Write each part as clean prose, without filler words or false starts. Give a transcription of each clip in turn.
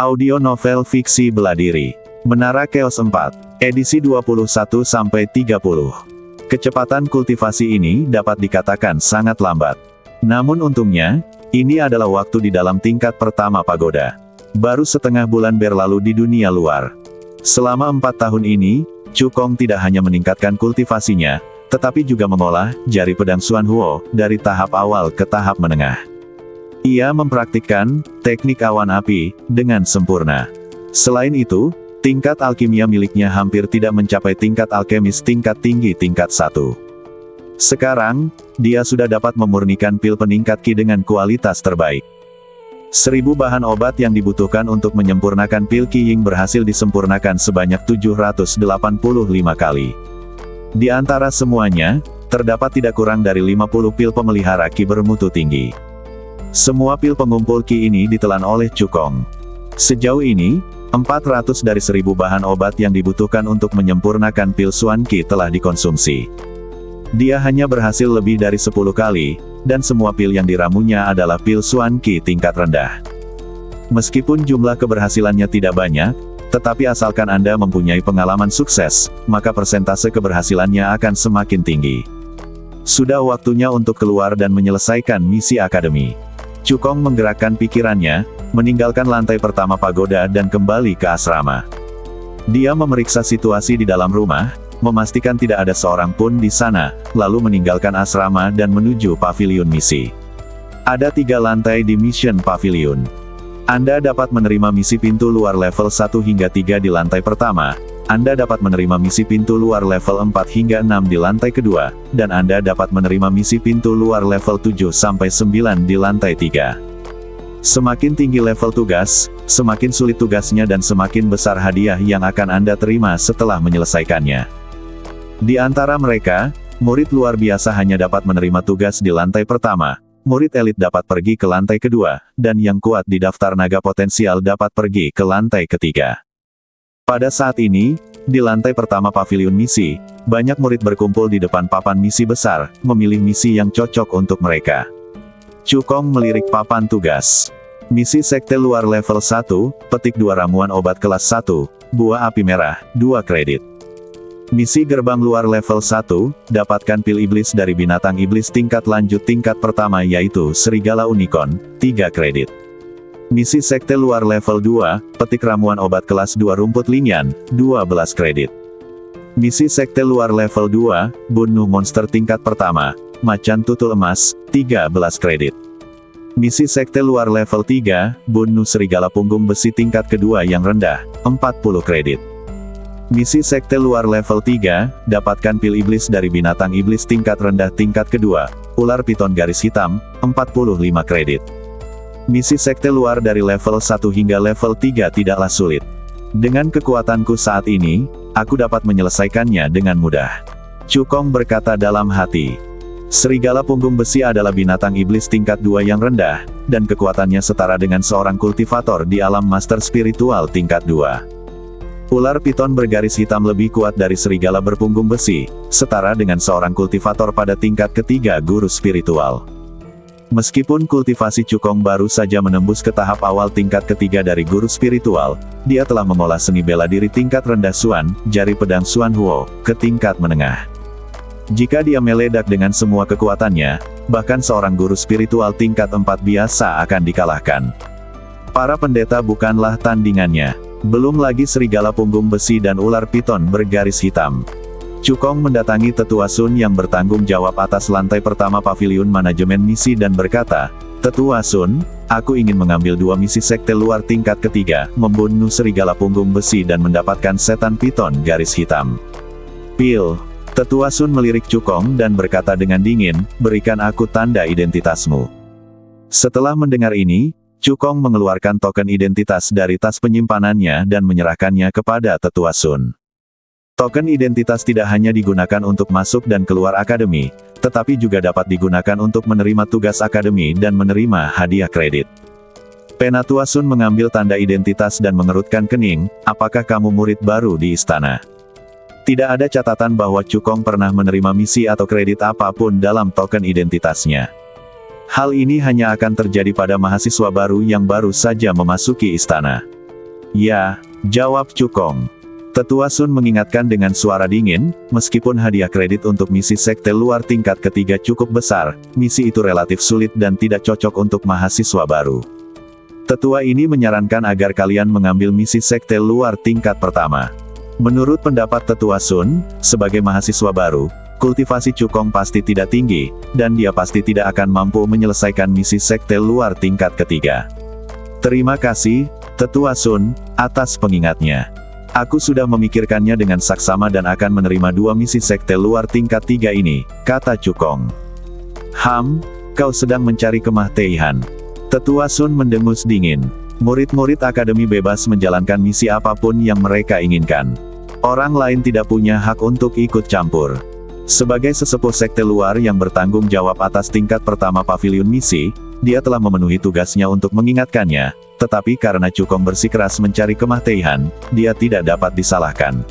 Audio novel fiksi bela diri. Menara Chaos 4, edisi 21-30. Kecepatan kultivasi ini dapat dikatakan sangat lambat. Namun untungnya, ini adalah waktu di dalam tingkat pertama pagoda. Baru setengah bulan berlalu di dunia luar. Selama 4 tahun ini, Cukong tidak hanya meningkatkan kultivasinya, tetapi juga mengolah jari pedang Xuan Huo dari tahap awal ke tahap menengah. Ia mempraktikkan teknik awan api dengan sempurna. Selain itu, tingkat alkimia miliknya hampir tidak mencapai tingkat alkemis tingkat tinggi tingkat 1. Sekarang, dia sudah dapat memurnikan pil peningkat Qi dengan kualitas terbaik. 1000 bahan obat yang dibutuhkan untuk menyempurnakan pil Qi Ying berhasil disempurnakan sebanyak 785 kali. Di antara semuanya, terdapat tidak kurang dari 50 pil pemelihara Qi bermutu tinggi. Semua pil pengumpul Qi ini ditelan oleh Cukong. Sejauh ini, 400 dari 1000 bahan obat yang dibutuhkan untuk menyempurnakan pil Xuan Qi telah dikonsumsi. Dia hanya berhasil lebih dari 10 kali, dan semua pil yang diramunya adalah pil Xuan Qi tingkat rendah. Meskipun jumlah keberhasilannya tidak banyak, tetapi asalkan Anda mempunyai pengalaman sukses, maka persentase keberhasilannya akan semakin tinggi. Sudah waktunya untuk keluar dan menyelesaikan misi akademi. Cukong menggerakkan pikirannya, meninggalkan lantai pertama pagoda dan kembali ke asrama. Dia memeriksa situasi di dalam rumah, memastikan tidak ada seorang pun di sana, lalu meninggalkan asrama dan menuju paviliun misi. Ada 3 lantai di Mission Pavilion. Anda dapat menerima misi pintu luar level 1 hingga 3 di lantai pertama, Anda dapat menerima misi pintu luar level 4 hingga 6 di lantai kedua, dan Anda dapat menerima misi pintu luar level 7 sampai 9 di lantai 3. Semakin tinggi level tugas, semakin sulit tugasnya dan semakin besar hadiah yang akan Anda terima setelah menyelesaikannya. Di antara mereka, murid luar biasa hanya dapat menerima tugas di lantai pertama, murid elit dapat pergi ke lantai kedua, dan yang kuat di daftar naga potensial dapat pergi ke lantai ketiga. Pada saat ini, di lantai pertama paviliun misi, banyak murid berkumpul di depan papan misi besar, memilih misi yang cocok untuk mereka. Cukong melirik papan tugas. Misi sekte luar level 1, petik 2 ramuan obat kelas 1, buah api merah, 2 kredit. Misi gerbang luar level 1, dapatkan pil iblis dari binatang iblis tingkat lanjut tingkat pertama yaitu serigala unicorn, 3 kredit. Misi sekte luar level 2, petik ramuan obat kelas 2 rumput linyan, 12 kredit. Misi sekte luar level 2, bunuh monster tingkat pertama, macan tutul emas, 13 kredit. Misi sekte luar level 3, bunuh serigala punggung besi tingkat kedua yang rendah, 40 kredit. Misi sekte luar level 3, dapatkan pil iblis dari binatang iblis tingkat rendah tingkat kedua, ular piton garis hitam, 45 kredit. Misi sekte luar dari level 1 hingga level 3 tidaklah sulit. Dengan kekuatanku saat ini, aku dapat menyelesaikannya dengan mudah. Cukong berkata dalam hati. Serigala punggung besi adalah binatang iblis tingkat 2 yang rendah, dan kekuatannya setara dengan seorang kultivator di alam master spiritual tingkat 2. Ular piton bergaris hitam lebih kuat dari serigala berpunggung besi, setara dengan seorang kultivator pada tingkat ketiga guru spiritual. Meskipun kultivasi Cukong baru saja menembus ke tahap awal tingkat ketiga dari guru spiritual, dia telah mengolah seni bela diri tingkat rendah Xuan, jari pedang Xuan Huo, ke tingkat menengah. Jika dia meledak dengan semua kekuatannya, bahkan seorang guru spiritual tingkat 4 biasa akan dikalahkan. Para pendeta bukanlah tandingannya, belum lagi serigala punggung besi dan ular piton bergaris hitam. Cukong mendatangi Tetua Sun yang bertanggung jawab atas lantai pertama paviliun manajemen misi dan berkata, "Tetua Sun, aku ingin mengambil 2 misi sekte luar tingkat ketiga, membunuh serigala punggung besi dan mendapatkan setan piton garis hitam." "Pil." Tetua Sun melirik Cukong dan berkata dengan dingin, "Berikan aku tanda identitasmu." Setelah mendengar ini, Cukong mengeluarkan token identitas dari tas penyimpanannya dan menyerahkannya kepada Tetua Sun. Token identitas tidak hanya digunakan untuk masuk dan keluar akademi, tetapi juga dapat digunakan untuk menerima tugas akademi dan menerima hadiah kredit. Penatua Sun mengambil tanda identitas dan mengerutkan kening, "Apakah kamu murid baru di istana?" Tidak ada catatan bahwa Cukong pernah menerima misi atau kredit apapun dalam token identitasnya. Hal ini hanya akan terjadi pada mahasiswa baru yang baru saja memasuki istana. Ya, jawab Cukong. Tetua Sun mengingatkan dengan suara dingin, meskipun hadiah kredit untuk misi sekte luar tingkat ketiga cukup besar, misi itu relatif sulit dan tidak cocok untuk mahasiswa baru. Tetua ini menyarankan agar kalian mengambil misi sekte luar tingkat pertama. Menurut pendapat Tetua Sun, sebagai mahasiswa baru, kultivasi Cukong pasti tidak tinggi, dan dia pasti tidak akan mampu menyelesaikan misi sekte luar tingkat ketiga. Terima kasih, Tetua Sun, atas pengingatnya. Aku sudah memikirkannya dengan saksama dan akan menerima 2 misi sekte luar tingkat 3 ini, kata Cukong. Kau sedang mencari kemah Teihan. Tetua Sun mendengus dingin. Murid-murid akademi bebas menjalankan misi apapun yang mereka inginkan. Orang lain tidak punya hak untuk ikut campur. Sebagai sesepuh sekte luar yang bertanggung jawab atas tingkat pertama pavilion misi, dia telah memenuhi tugasnya untuk mengingatkannya, tetapi karena Cukong bersikeras mencari kemah Teihan, dia tidak dapat disalahkan.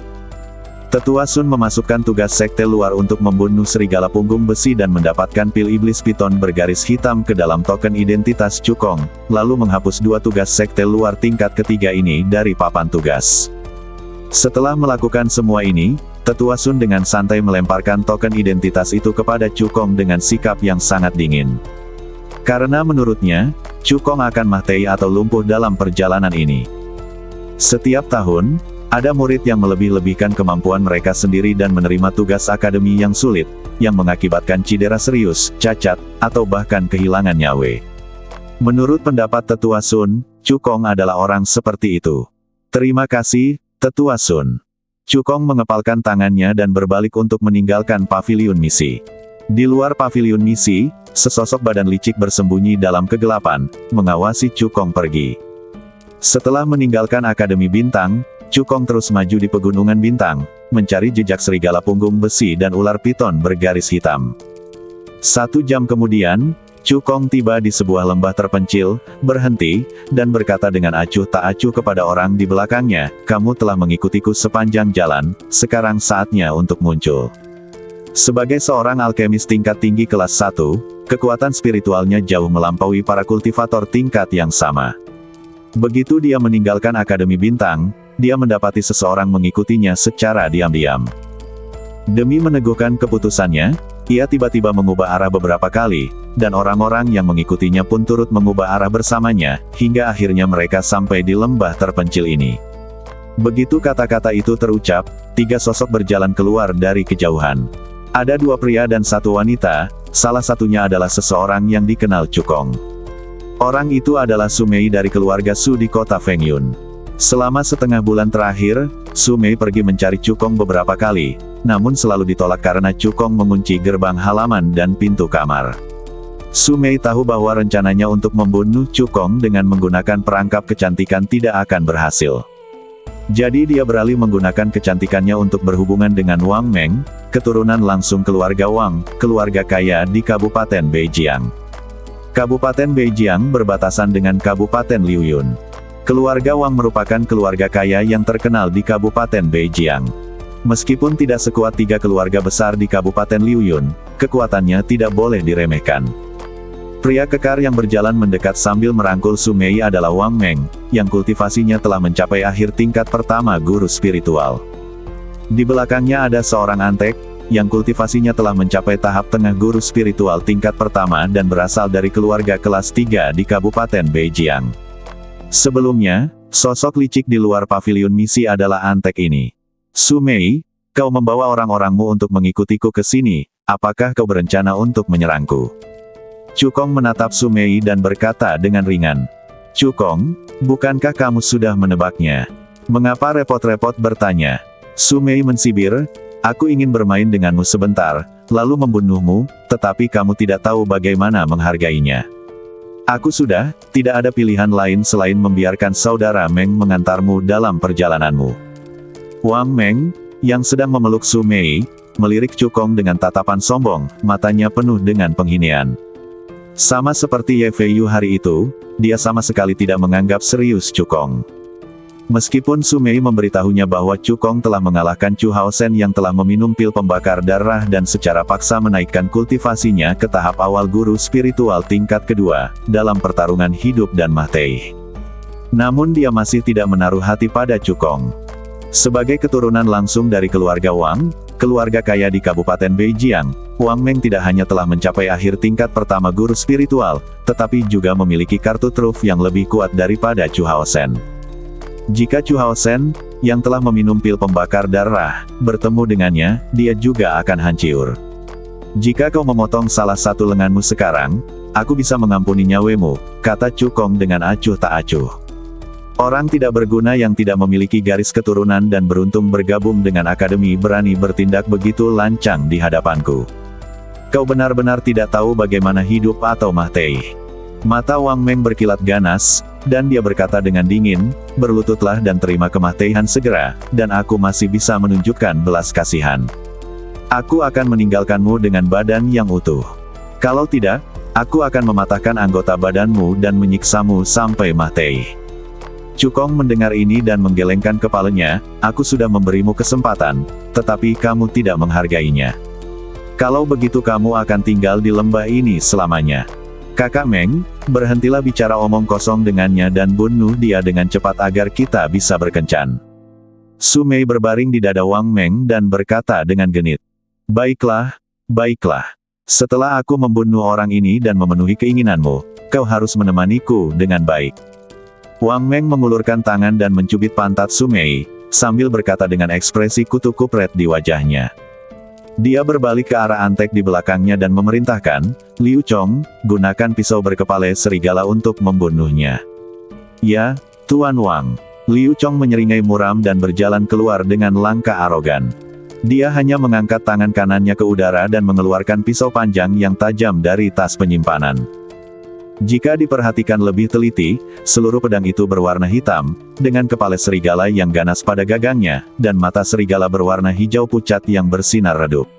Tetua Sun memasukkan tugas sekte luar untuk membunuh serigala punggung besi dan mendapatkan pil iblis piton bergaris hitam ke dalam token identitas Cukong, lalu menghapus 2 tugas sekte luar tingkat ketiga ini dari papan tugas. Setelah melakukan semua ini, Tetua Sun dengan santai melemparkan token identitas itu kepada Cukong dengan sikap yang sangat dingin. Karena menurutnya, Cukong akan mati atau lumpuh dalam perjalanan ini. Setiap tahun, ada murid yang melebih-lebihkan kemampuan mereka sendiri dan menerima tugas akademi yang sulit, yang mengakibatkan cedera serius, cacat, atau bahkan kehilangan nyawa. Menurut pendapat Tetua Sun, Cukong adalah orang seperti itu. Terima kasih, Tetua Sun. Cukong mengepalkan tangannya dan berbalik untuk meninggalkan pavilion misi. Di luar pavilion misi, sesosok badan licik bersembunyi dalam kegelapan, mengawasi Cukong pergi. Setelah meninggalkan Akademi Bintang, Cukong terus maju di Pegunungan Bintang, mencari jejak serigala punggung besi dan ular piton bergaris hitam. 1 jam kemudian, Cukong tiba di sebuah lembah terpencil, berhenti, dan berkata dengan acuh tak acuh kepada orang di belakangnya, "Kamu telah mengikutiku sepanjang jalan, sekarang saatnya untuk muncul." Sebagai seorang alkemis tingkat tinggi kelas 1, kekuatan spiritualnya jauh melampaui para kultivator tingkat yang sama. Begitu dia meninggalkan Akademi Bintang, dia mendapati seseorang mengikutinya secara diam-diam. Demi meneguhkan keputusannya, ia tiba-tiba mengubah arah beberapa kali, dan orang-orang yang mengikutinya pun turut mengubah arah bersamanya, hingga akhirnya mereka sampai di lembah terpencil ini. Begitu kata-kata itu terucap, 3 sosok berjalan keluar dari kejauhan. Ada 2 pria dan 1 wanita, salah satunya adalah seseorang yang dikenal Cukong. Orang itu adalah Sumei dari keluarga Su di kota Fengyun. Selama setengah bulan terakhir, Sumei pergi mencari Cukong beberapa kali, namun selalu ditolak karena Cukong mengunci gerbang halaman dan pintu kamar. Sumei tahu bahwa rencananya untuk membunuh Cukong dengan menggunakan perangkap kecantikan tidak akan berhasil. Jadi dia beralih menggunakan kecantikannya untuk berhubungan dengan Wang Meng, keturunan langsung keluarga Wang, keluarga kaya di Kabupaten Beijiang. Kabupaten Beijiang berbatasan dengan Kabupaten Liuyun. Keluarga Wang merupakan keluarga kaya yang terkenal di Kabupaten Beijiang. Meskipun tidak sekuat 3 keluarga besar di Kabupaten Liuyun, kekuatannya tidak boleh diremehkan. Pria kekar yang berjalan mendekat sambil merangkul Sumei adalah Wang Meng, yang kultivasinya telah mencapai akhir tingkat pertama guru spiritual. Di belakangnya ada seorang antek, yang kultivasinya telah mencapai tahap tengah guru spiritual tingkat pertama dan berasal dari keluarga kelas 3 di Kabupaten Beijiang. Sebelumnya, sosok licik di luar pavilion misi adalah antek ini. Sumei, kau membawa orang-orangmu untuk mengikutiku ke sini, apakah kau berencana untuk menyerangku? Cukong menatap Sumei dan berkata dengan ringan. Cukong, bukankah kamu sudah menebaknya? Mengapa repot-repot bertanya? Sumei mensibir, aku ingin bermain denganmu sebentar, lalu membunuhmu, tetapi kamu tidak tahu bagaimana menghargainya. Aku sudah, tidak ada pilihan lain selain membiarkan saudara Meng mengantarmu dalam perjalananmu. Wang Meng, yang sedang memeluk Sumei, melirik Cukong dengan tatapan sombong, matanya penuh dengan penghinaan. Sama seperti Ye Feiyu hari itu, dia sama sekali tidak menganggap serius Cukong. Meskipun Sumei memberitahunya bahwa Cukong telah mengalahkan Chu Haosen yang telah meminum pil pembakar darah dan secara paksa menaikkan kultivasinya ke tahap awal guru spiritual tingkat kedua, dalam pertarungan hidup dan mati. Namun dia masih tidak menaruh hati pada Cukong. Sebagai keturunan langsung dari keluarga Wang, keluarga kaya di Kabupaten Beijiang, Wang Meng tidak hanya telah mencapai akhir tingkat pertama guru spiritual, tetapi juga memiliki kartu truf yang lebih kuat daripada Chu Haosen. Jika Chu Haosen, yang telah meminum pil pembakar darah, bertemu dengannya, dia juga akan hancur. Jika kau memotong salah satu lenganmu sekarang, aku bisa mengampuni nyawemu, kata Cukong dengan acuh tak acuh. Orang tidak berguna yang tidak memiliki garis keturunan dan beruntung bergabung dengan akademi berani bertindak begitu lancang di hadapanku. Kau benar-benar tidak tahu bagaimana hidup atau mati. Mata Wang Meng berkilat ganas, dan dia berkata dengan dingin, berlututlah dan terima kematian segera, dan aku masih bisa menunjukkan belas kasihan. Aku akan meninggalkanmu dengan badan yang utuh. Kalau tidak, aku akan mematahkan anggota badanmu dan menyiksamu sampai mati. Cukong mendengar ini dan menggelengkan kepalanya, aku sudah memberimu kesempatan, tetapi kamu tidak menghargainya. Kalau begitu kamu akan tinggal di lembah ini selamanya. Kakak Meng, berhentilah bicara omong kosong dengannya dan bunuh dia dengan cepat agar kita bisa berkencan. Su Mei berbaring di dada Wang Meng dan berkata dengan genit. Baiklah, baiklah. Setelah aku membunuh orang ini dan memenuhi keinginanmu, kau harus menemaniku dengan baik. Wang Meng mengulurkan tangan dan mencubit pantat Su Mei, sambil berkata dengan ekspresi kutu kupret di wajahnya. Dia berbalik ke arah antek di belakangnya dan memerintahkan, Liu Chong, gunakan pisau berkepala serigala untuk membunuhnya. Ya, Tuan Wang. Liu Chong menyeringai muram dan berjalan keluar dengan langkah arogan. Dia hanya mengangkat tangan kanannya ke udara dan mengeluarkan pisau panjang yang tajam dari tas penyimpanan. Jika diperhatikan lebih teliti, seluruh pedang itu berwarna hitam, dengan kepala serigala yang ganas pada gagangnya, dan mata serigala berwarna hijau pucat yang bersinar redup.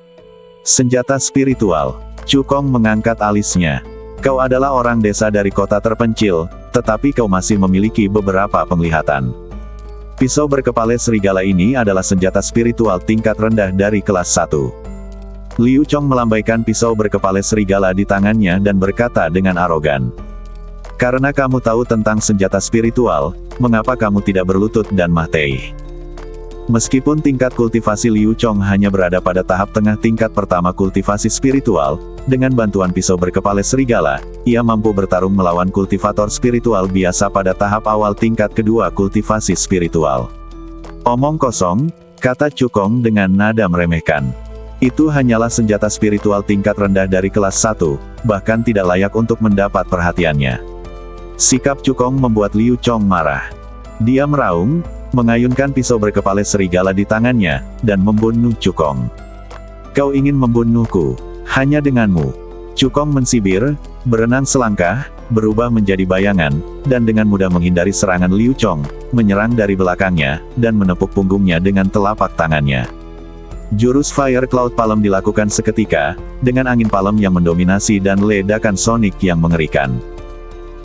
Senjata spiritual. Cukong mengangkat alisnya. Kau adalah orang desa dari kota terpencil, tetapi kau masih memiliki beberapa penglihatan. Pisau berkepala serigala ini adalah senjata spiritual tingkat rendah dari kelas 1. Liu Chong melambaikan pisau berkepala serigala di tangannya dan berkata dengan arogan. Karena kamu tahu tentang senjata spiritual, mengapa kamu tidak berlutut dan mati? Meskipun tingkat kultivasi Liu Chong hanya berada pada tahap tengah tingkat pertama kultivasi spiritual, dengan bantuan pisau berkepala serigala, ia mampu bertarung melawan kultivator spiritual biasa pada tahap awal tingkat kedua kultivasi spiritual. Omong kosong, kata Cukong dengan nada meremehkan. Itu hanyalah senjata spiritual tingkat rendah dari kelas 1, bahkan tidak layak untuk mendapat perhatiannya. Sikap Cukong membuat Liu Chong marah. Dia meraung, mengayunkan pisau berkepala serigala di tangannya, dan membunuh Cukong. Kau ingin membunuhku, hanya denganmu. Cukong mensibir, berenang selangkah, berubah menjadi bayangan, dan dengan mudah menghindari serangan Liu Chong, menyerang dari belakangnya, dan menepuk punggungnya dengan telapak tangannya. Jurus Fire Cloud Palm dilakukan seketika, dengan angin palem yang mendominasi dan ledakan sonik yang mengerikan.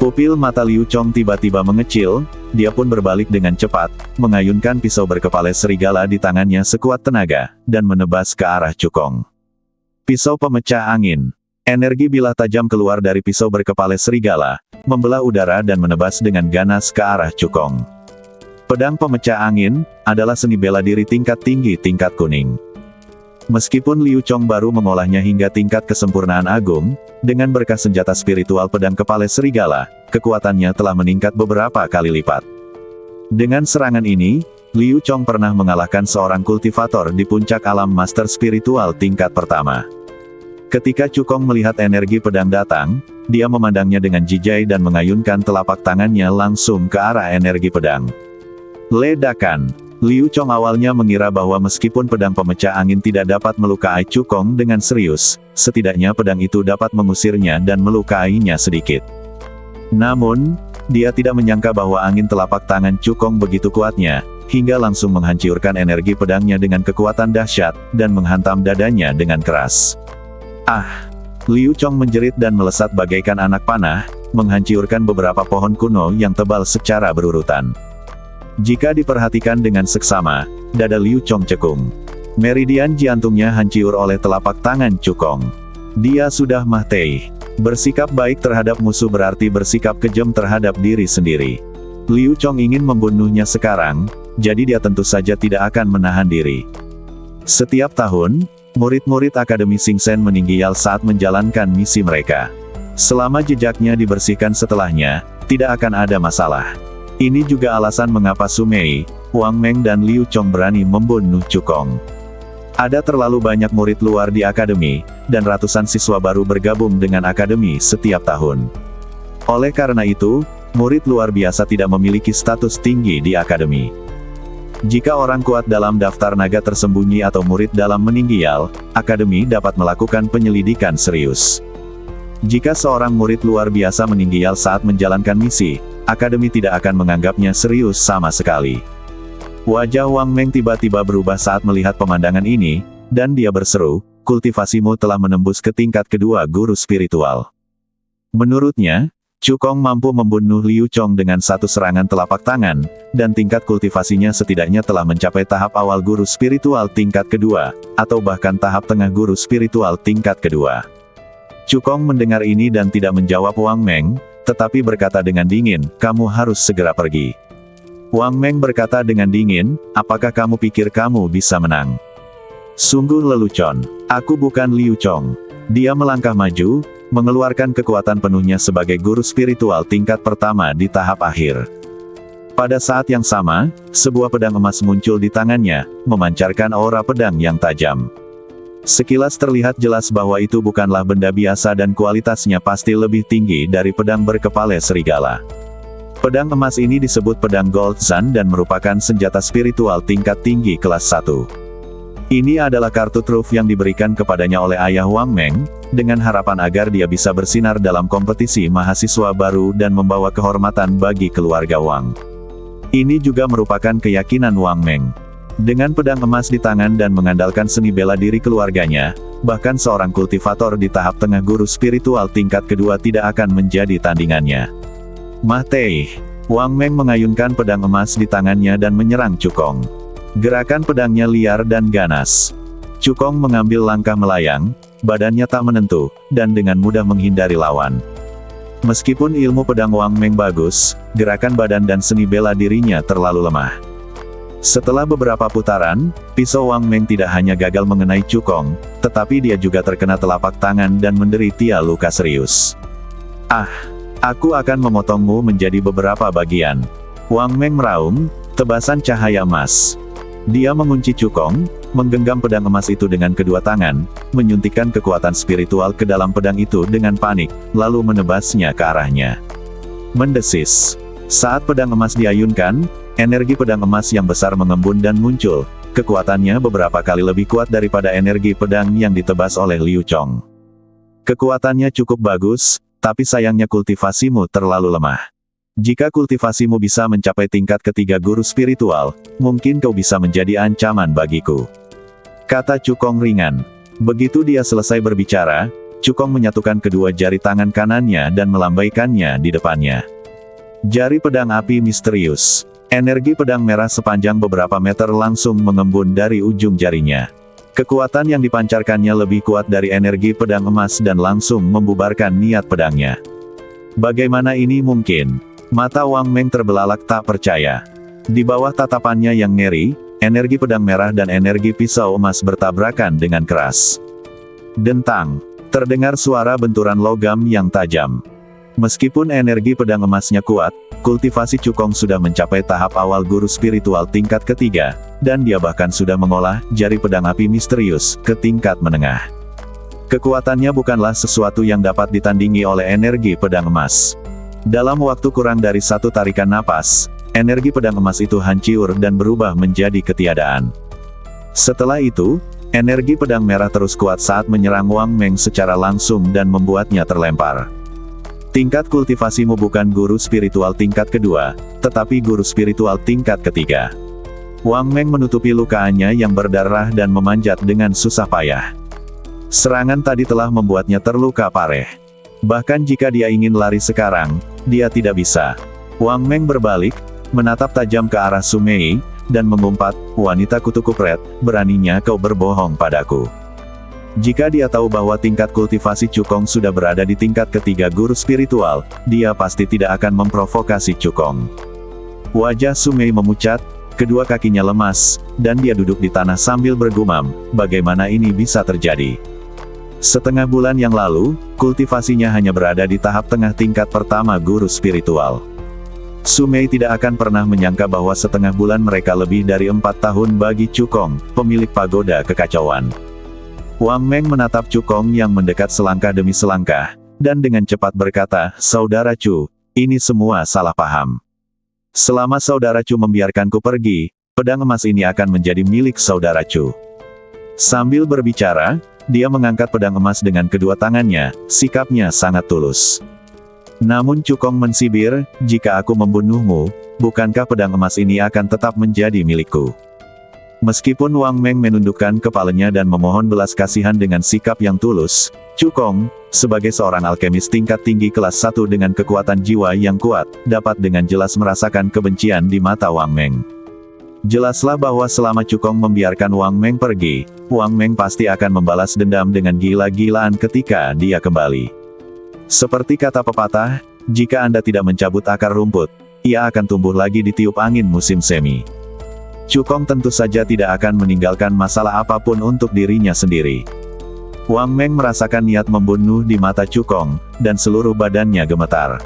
Pupil mata Liu Chong tiba-tiba mengecil, dia pun berbalik dengan cepat, mengayunkan pisau berkepala serigala di tangannya sekuat tenaga, dan menebas ke arah Cukong. Pisau pemecah angin. Energi bilah tajam keluar dari pisau berkepala serigala, membelah udara dan menebas dengan ganas ke arah Cukong. Pedang pemecah angin, adalah seni bela diri tingkat tinggi tingkat kuning. Meskipun Liu Chong baru mengolahnya hingga tingkat kesempurnaan agung, dengan berkah senjata spiritual pedang kepala serigala, kekuatannya telah meningkat beberapa kali lipat. Dengan serangan ini, Liu Chong pernah mengalahkan seorang kultivator di puncak alam master spiritual tingkat pertama. Ketika Cukong melihat energi pedang datang, dia memandangnya dengan jijai dan mengayunkan telapak tangannya langsung ke arah energi pedang. Ledakan. Liu Chong awalnya mengira bahwa meskipun pedang pemecah angin tidak dapat melukai Cukong dengan serius, setidaknya pedang itu dapat mengusirnya dan melukainya sedikit. Namun, dia tidak menyangka bahwa angin telapak tangan Cukong begitu kuatnya, hingga langsung menghancurkan energi pedangnya dengan kekuatan dahsyat, dan menghantam dadanya dengan keras. Ah! Liu Chong menjerit dan melesat bagaikan anak panah, menghancurkan beberapa pohon kuno yang tebal secara berurutan. Jika diperhatikan dengan seksama, dada Liu Chong cekung. Meridian jantungnya hancur oleh telapak tangan Cukong. Dia sudah mati. Bersikap baik terhadap musuh berarti bersikap kejam terhadap diri sendiri. Liu Chong ingin membunuhnya sekarang, jadi dia tentu saja tidak akan menahan diri. Setiap tahun, murid-murid Akademi Xing Shen meninggal saat menjalankan misi mereka. Selama jejaknya dibersihkan setelahnya, tidak akan ada masalah. Ini juga alasan mengapa Su Mei, Wang Meng dan Liu Chong berani membunuh Cukong. Ada terlalu banyak murid luar di akademi, dan ratusan siswa baru bergabung dengan akademi setiap tahun. Oleh karena itu, murid luar biasa tidak memiliki status tinggi di akademi. Jika orang kuat dalam daftar naga tersembunyi atau murid dalam meninggal, akademi dapat melakukan penyelidikan serius. Jika seorang murid luar biasa meninggal saat menjalankan misi, akademi tidak akan menganggapnya serius sama sekali. Wajah Wang Meng tiba-tiba berubah saat melihat pemandangan ini, dan dia berseru, "Kultivasimu telah menembus ke tingkat kedua guru spiritual." Menurutnya, Cukong mampu membunuh Liu Chong dengan satu serangan telapak tangan, dan tingkat kultivasinya setidaknya telah mencapai tahap awal guru spiritual tingkat kedua, atau bahkan tahap tengah guru spiritual tingkat kedua. Cukong mendengar ini dan tidak menjawab Wang Meng, tetapi berkata dengan dingin, "Kamu harus segera pergi." Wang Meng berkata dengan dingin, "Apakah kamu pikir kamu bisa menang? Sungguh lelucon. Aku bukan Liu Chong." Dia melangkah maju, mengeluarkan kekuatan penuhnya sebagai guru spiritual tingkat pertama di tahap akhir. Pada saat yang sama, sebuah pedang emas muncul di tangannya, memancarkan aura pedang yang tajam. Sekilas terlihat jelas bahwa itu bukanlah benda biasa dan kualitasnya pasti lebih tinggi dari pedang berkepala serigala. Pedang emas ini disebut pedang Gold Sun dan merupakan senjata spiritual tingkat tinggi kelas 1. Ini adalah kartu truf yang diberikan kepadanya oleh ayah Wang Meng, dengan harapan agar dia bisa bersinar dalam kompetisi mahasiswa baru dan membawa kehormatan bagi keluarga Wang. Ini juga merupakan keyakinan Wang Meng. Dengan pedang emas di tangan dan mengandalkan seni bela diri keluarganya, bahkan seorang kultivator di tahap tengah guru spiritual tingkat kedua tidak akan menjadi tandingannya. "Mah Tei." Wang Meng mengayunkan pedang emas di tangannya dan menyerang Cukong. Gerakan pedangnya liar dan ganas. Cukong mengambil langkah melayang, badannya tak menentu, dan dengan mudah menghindari lawan. Meskipun ilmu pedang Wang Meng bagus, gerakan badan dan seni bela dirinya terlalu lemah. Setelah beberapa putaran, pisau Wang Meng tidak hanya gagal mengenai Cukong, tetapi dia juga terkena telapak tangan dan menderita luka serius. "Ah, aku akan memotongmu menjadi beberapa bagian." Wang Meng meraung, tebasan cahaya emas. Dia mengunci Cukong, menggenggam pedang emas itu dengan kedua tangan, menyuntikkan kekuatan spiritual ke dalam pedang itu dengan panik, lalu menebasnya ke arahnya. Mendesis. Saat pedang emas diayunkan, energi pedang emas yang besar mengembun dan muncul. Kekuatannya beberapa kali lebih kuat daripada energi pedang yang ditebas oleh Liu Chong. Kekuatannya cukup bagus, tapi sayangnya kultivasimu terlalu lemah. Jika kultivasimu bisa mencapai tingkat ketiga guru spiritual, mungkin kau bisa menjadi ancaman bagiku, kata Cukong ringan. Begitu dia selesai berbicara, Cukong menyatukan kedua jari tangan kanannya dan melambaikannya di depannya. Jari pedang api misterius. Energi pedang merah sepanjang beberapa meter langsung mengembun dari ujung jarinya. Kekuatan yang dipancarkannya lebih kuat dari energi pedang emas dan langsung membubarkan niat pedangnya. Bagaimana ini mungkin? Mata Wang Meng terbelalak tak percaya. Di bawah tatapannya yang ngeri, energi pedang merah dan energi pisau emas bertabrakan dengan keras. Dentang. Terdengar suara benturan logam yang tajam. Meskipun energi pedang emasnya kuat, kultivasi Cukong sudah mencapai tahap awal guru spiritual tingkat ketiga, dan dia bahkan sudah mengolah jari pedang api misterius ke tingkat menengah. Kekuatannya bukanlah sesuatu yang dapat ditandingi oleh energi pedang emas. Dalam waktu kurang dari satu tarikan napas, energi pedang emas itu hancur dan berubah menjadi ketiadaan. Setelah itu, energi pedang merah terus kuat saat menyerang Wang Meng secara langsung dan membuatnya terlempar. Tingkat kultivasimu bukan guru spiritual tingkat kedua, tetapi guru spiritual tingkat ketiga. Wang Meng menutupi lukaannya yang berdarah dan memanjat dengan susah payah. Serangan tadi telah membuatnya terluka parah. Bahkan jika dia ingin lari sekarang, dia tidak bisa. Wang Meng berbalik, menatap tajam ke arah Su Mei, dan mengumpat, "Wanita kutu kupret, beraninya kau berbohong padaku." Jika dia tahu bahwa tingkat kultivasi Cukong sudah berada di tingkat ketiga guru spiritual, dia pasti tidak akan memprovokasi Cukong. Wajah Sumei memucat, kedua kakinya lemas, dan dia duduk di tanah sambil bergumam, bagaimana ini bisa terjadi? Setengah bulan yang lalu, kultivasinya hanya berada di tahap tengah tingkat pertama guru spiritual. Sumei tidak akan pernah menyangka bahwa setengah bulan mereka lebih dari 4 tahun bagi Cukong, pemilik pagoda kekacauan. Wang Meng menatap Cukong yang mendekat selangkah demi selangkah, dan dengan cepat berkata, "Saudara Chu, ini semua salah paham. Selama Saudara Chu membiarkanku pergi, pedang emas ini akan menjadi milik Saudara Chu." Sambil berbicara, dia mengangkat pedang emas dengan kedua tangannya, sikapnya sangat tulus. Namun Cukong mensibir, "Jika aku membunuhmu, bukankah pedang emas ini akan tetap menjadi milikku?" Meskipun Wang Meng menundukkan kepalanya dan memohon belas kasihan dengan sikap yang tulus, Cukong, sebagai seorang alkemis tingkat tinggi kelas 1 dengan kekuatan jiwa yang kuat, dapat dengan jelas merasakan kebencian di mata Wang Meng. Jelaslah bahwa selama Cukong membiarkan Wang Meng pergi, Wang Meng pasti akan membalas dendam dengan gila-gilaan ketika dia kembali. Seperti kata pepatah, jika Anda tidak mencabut akar rumput, ia akan tumbuh lagi di tiup angin musim semi. Cukong tentu saja tidak akan meninggalkan masalah apapun untuk dirinya sendiri. Wang Meng merasakan niat membunuh di mata Cukong, dan seluruh badannya gemetar.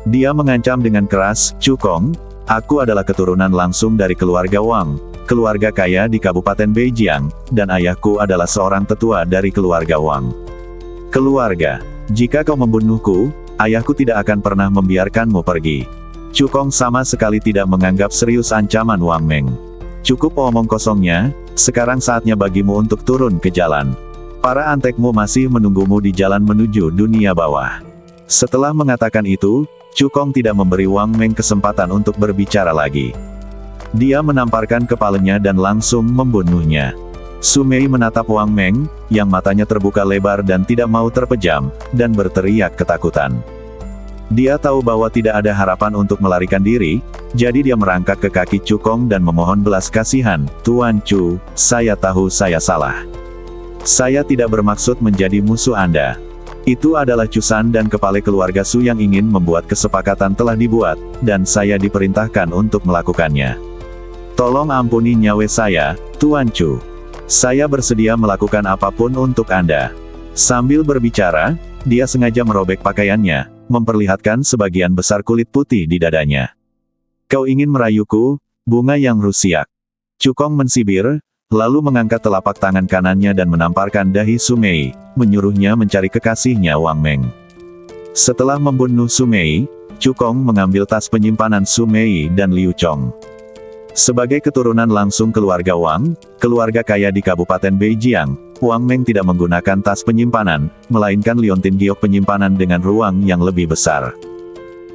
Dia mengancam dengan keras, "Cukong, aku adalah keturunan langsung dari keluarga Wang, keluarga kaya di Kabupaten Beijiang, dan ayahku adalah seorang tetua dari keluarga Wang. Keluarga, jika kau membunuhku, ayahku tidak akan pernah membiarkanmu pergi." Cukong sama sekali tidak menganggap serius ancaman Wang Meng. "Cukup omong kosongnya, sekarang saatnya bagimu untuk turun ke jalan. Para antekmu masih menunggumu di jalan menuju dunia bawah." Setelah mengatakan itu, Cukong tidak memberi Wang Meng kesempatan untuk berbicara lagi. Dia menamparkan kepalanya dan langsung membunuhnya. Sumei menatap Wang Meng, yang matanya terbuka lebar dan tidak mau terpejam, dan berteriak ketakutan. Dia tahu bahwa tidak ada harapan untuk melarikan diri, jadi dia merangkak ke kaki Cukong dan memohon belas kasihan, "Tuan Chu, saya tahu saya salah. Saya tidak bermaksud menjadi musuh Anda. Itu adalah Chusan dan kepala keluarga Su yang ingin membuat kesepakatan telah dibuat, dan saya diperintahkan untuk melakukannya. Tolong ampuni nyawa saya, Tuan Chu. Saya bersedia melakukan apapun untuk Anda." Sambil berbicara, dia sengaja merobek pakaiannya, memperlihatkan sebagian besar kulit putih di dadanya. "Kau ingin merayuku, bunga yang rusiak?" Cukong mensibir, lalu mengangkat telapak tangan kanannya dan menamparkan dahi Sumei, menyuruhnya mencari kekasihnya Wang Meng. Setelah membunuh Sumei, Cukong mengambil tas penyimpanan Sumei dan Liu Chong. Sebagai keturunan langsung keluarga Wang, keluarga kaya di Kabupaten Beijiang, Wang Meng tidak menggunakan tas penyimpanan, melainkan liontin giok penyimpanan dengan ruang yang lebih besar.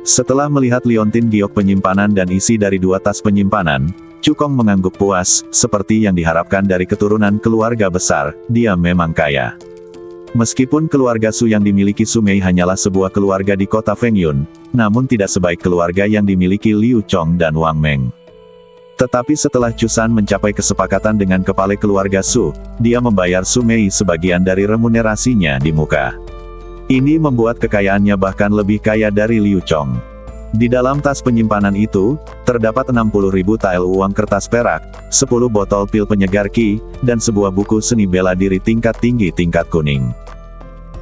Setelah melihat liontin giok penyimpanan dan isi dari 2 tas penyimpanan, Cukong mengangguk puas, seperti yang diharapkan dari keturunan keluarga besar, dia memang kaya. Meskipun keluarga Su yang dimiliki Sumei hanyalah sebuah keluarga di kota Fengyun, namun tidak sebaik keluarga yang dimiliki Liu Chong dan Wang Meng. Tetapi setelah Chusan mencapai kesepakatan dengan kepala keluarga Su, dia membayar Sumei sebagian dari remunerasinya di muka. Ini membuat kekayaannya bahkan lebih kaya dari Liu Chong. Di dalam tas penyimpanan itu, terdapat 60.000 tael uang kertas perak, 10 botol pil penyegar Qi, dan sebuah buku seni bela diri tingkat tinggi tingkat kuning.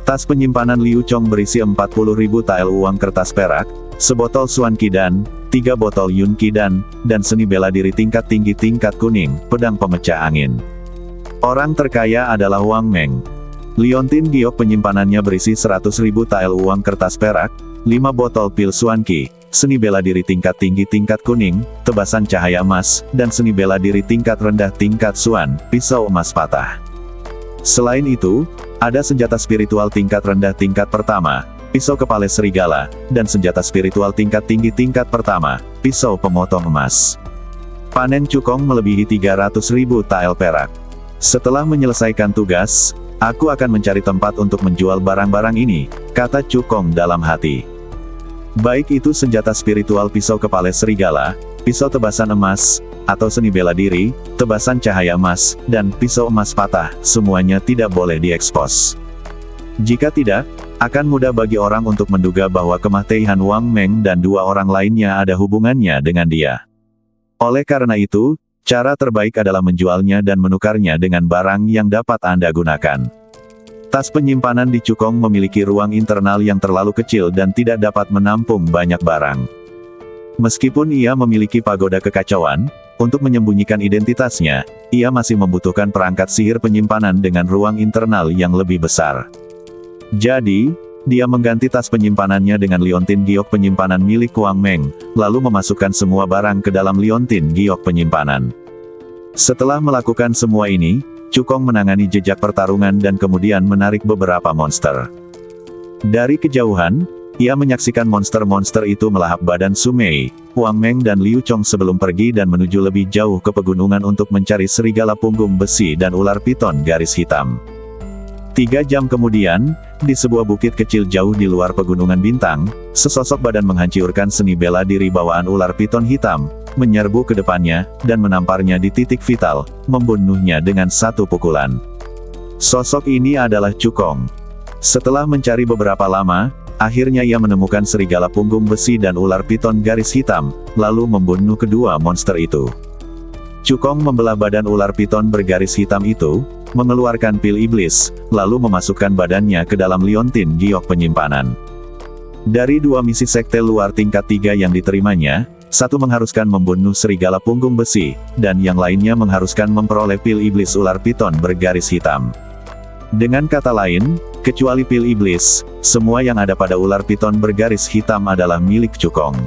Tas penyimpanan Liu Chong berisi 40.000 tael uang kertas perak, sebotol Suan Qidan, 3 botol Yun Qidan, dan seni bela diri tingkat tinggi tingkat kuning, pedang pemecah angin. Orang terkaya adalah Wang Meng. Liontin giok penyimpanannya berisi 100.000 tael uang kertas perak, 5 botol pil Suan Qi, seni bela diri tingkat tinggi tingkat kuning, tebasan cahaya emas, dan seni bela diri tingkat rendah tingkat Suan, pisau emas patah. Selain itu, ada senjata spiritual tingkat rendah tingkat pertama, pisau kepala serigala, dan senjata spiritual tingkat tinggi tingkat pertama, pisau pemotong emas. Panen Cukong melebihi 300.000 tael perak. Setelah menyelesaikan tugas, aku akan mencari tempat untuk menjual barang-barang ini, kata Cukong dalam hati. Baik itu senjata spiritual pisau kepala serigala, pisau tebasan emas, atau seni bela diri, tebasan cahaya emas, dan pisau emas patah, semuanya tidak boleh diekspos. Jika tidak, Akan mudah bagi orang untuk menduga bahwa kematian Wang Meng dan dua orang lainnya ada hubungannya dengan dia. Oleh karena itu, cara terbaik adalah menjualnya dan menukarnya dengan barang yang dapat Anda gunakan. Tas penyimpanan di Cukong memiliki ruang internal yang terlalu kecil dan tidak dapat menampung banyak barang. Meskipun ia memiliki pagoda kekacauan, untuk menyembunyikan identitasnya, ia masih membutuhkan perangkat sihir penyimpanan dengan ruang internal yang lebih besar. Jadi, dia mengganti tas penyimpanannya dengan liontin giok penyimpanan milik Wang Meng, lalu memasukkan semua barang ke dalam liontin giok penyimpanan. Setelah melakukan semua ini, Cukong menangani jejak pertarungan dan kemudian menarik beberapa monster. Dari kejauhan, ia menyaksikan monster-monster itu melahap badan Su Mei, Wang Meng dan Liu Chong sebelum pergi dan menuju lebih jauh ke pegunungan untuk mencari serigala punggung besi dan ular piton garis hitam. 3 jam kemudian, di sebuah bukit kecil jauh di luar pegunungan bintang, sesosok badan menghancurkan seni bela diri bawaan ular piton hitam, menyerbu ke depannya, dan menamparnya di titik vital, membunuhnya dengan satu pukulan. Sosok ini adalah Cukong. Setelah mencari beberapa lama, akhirnya ia menemukan serigala punggung besi dan ular piton garis hitam, lalu membunuh kedua monster itu. Cukong membelah badan ular piton bergaris hitam itu, mengeluarkan pil iblis, lalu memasukkan badannya ke dalam liontin giok penyimpanan. Dari 2 misi sekte luar tingkat 3 yang diterimanya, satu mengharuskan membunuh serigala punggung besi, dan yang lainnya mengharuskan memperoleh pil iblis ular piton bergaris hitam. Dengan kata lain, kecuali pil iblis, semua yang ada pada ular piton bergaris hitam adalah milik Cukong.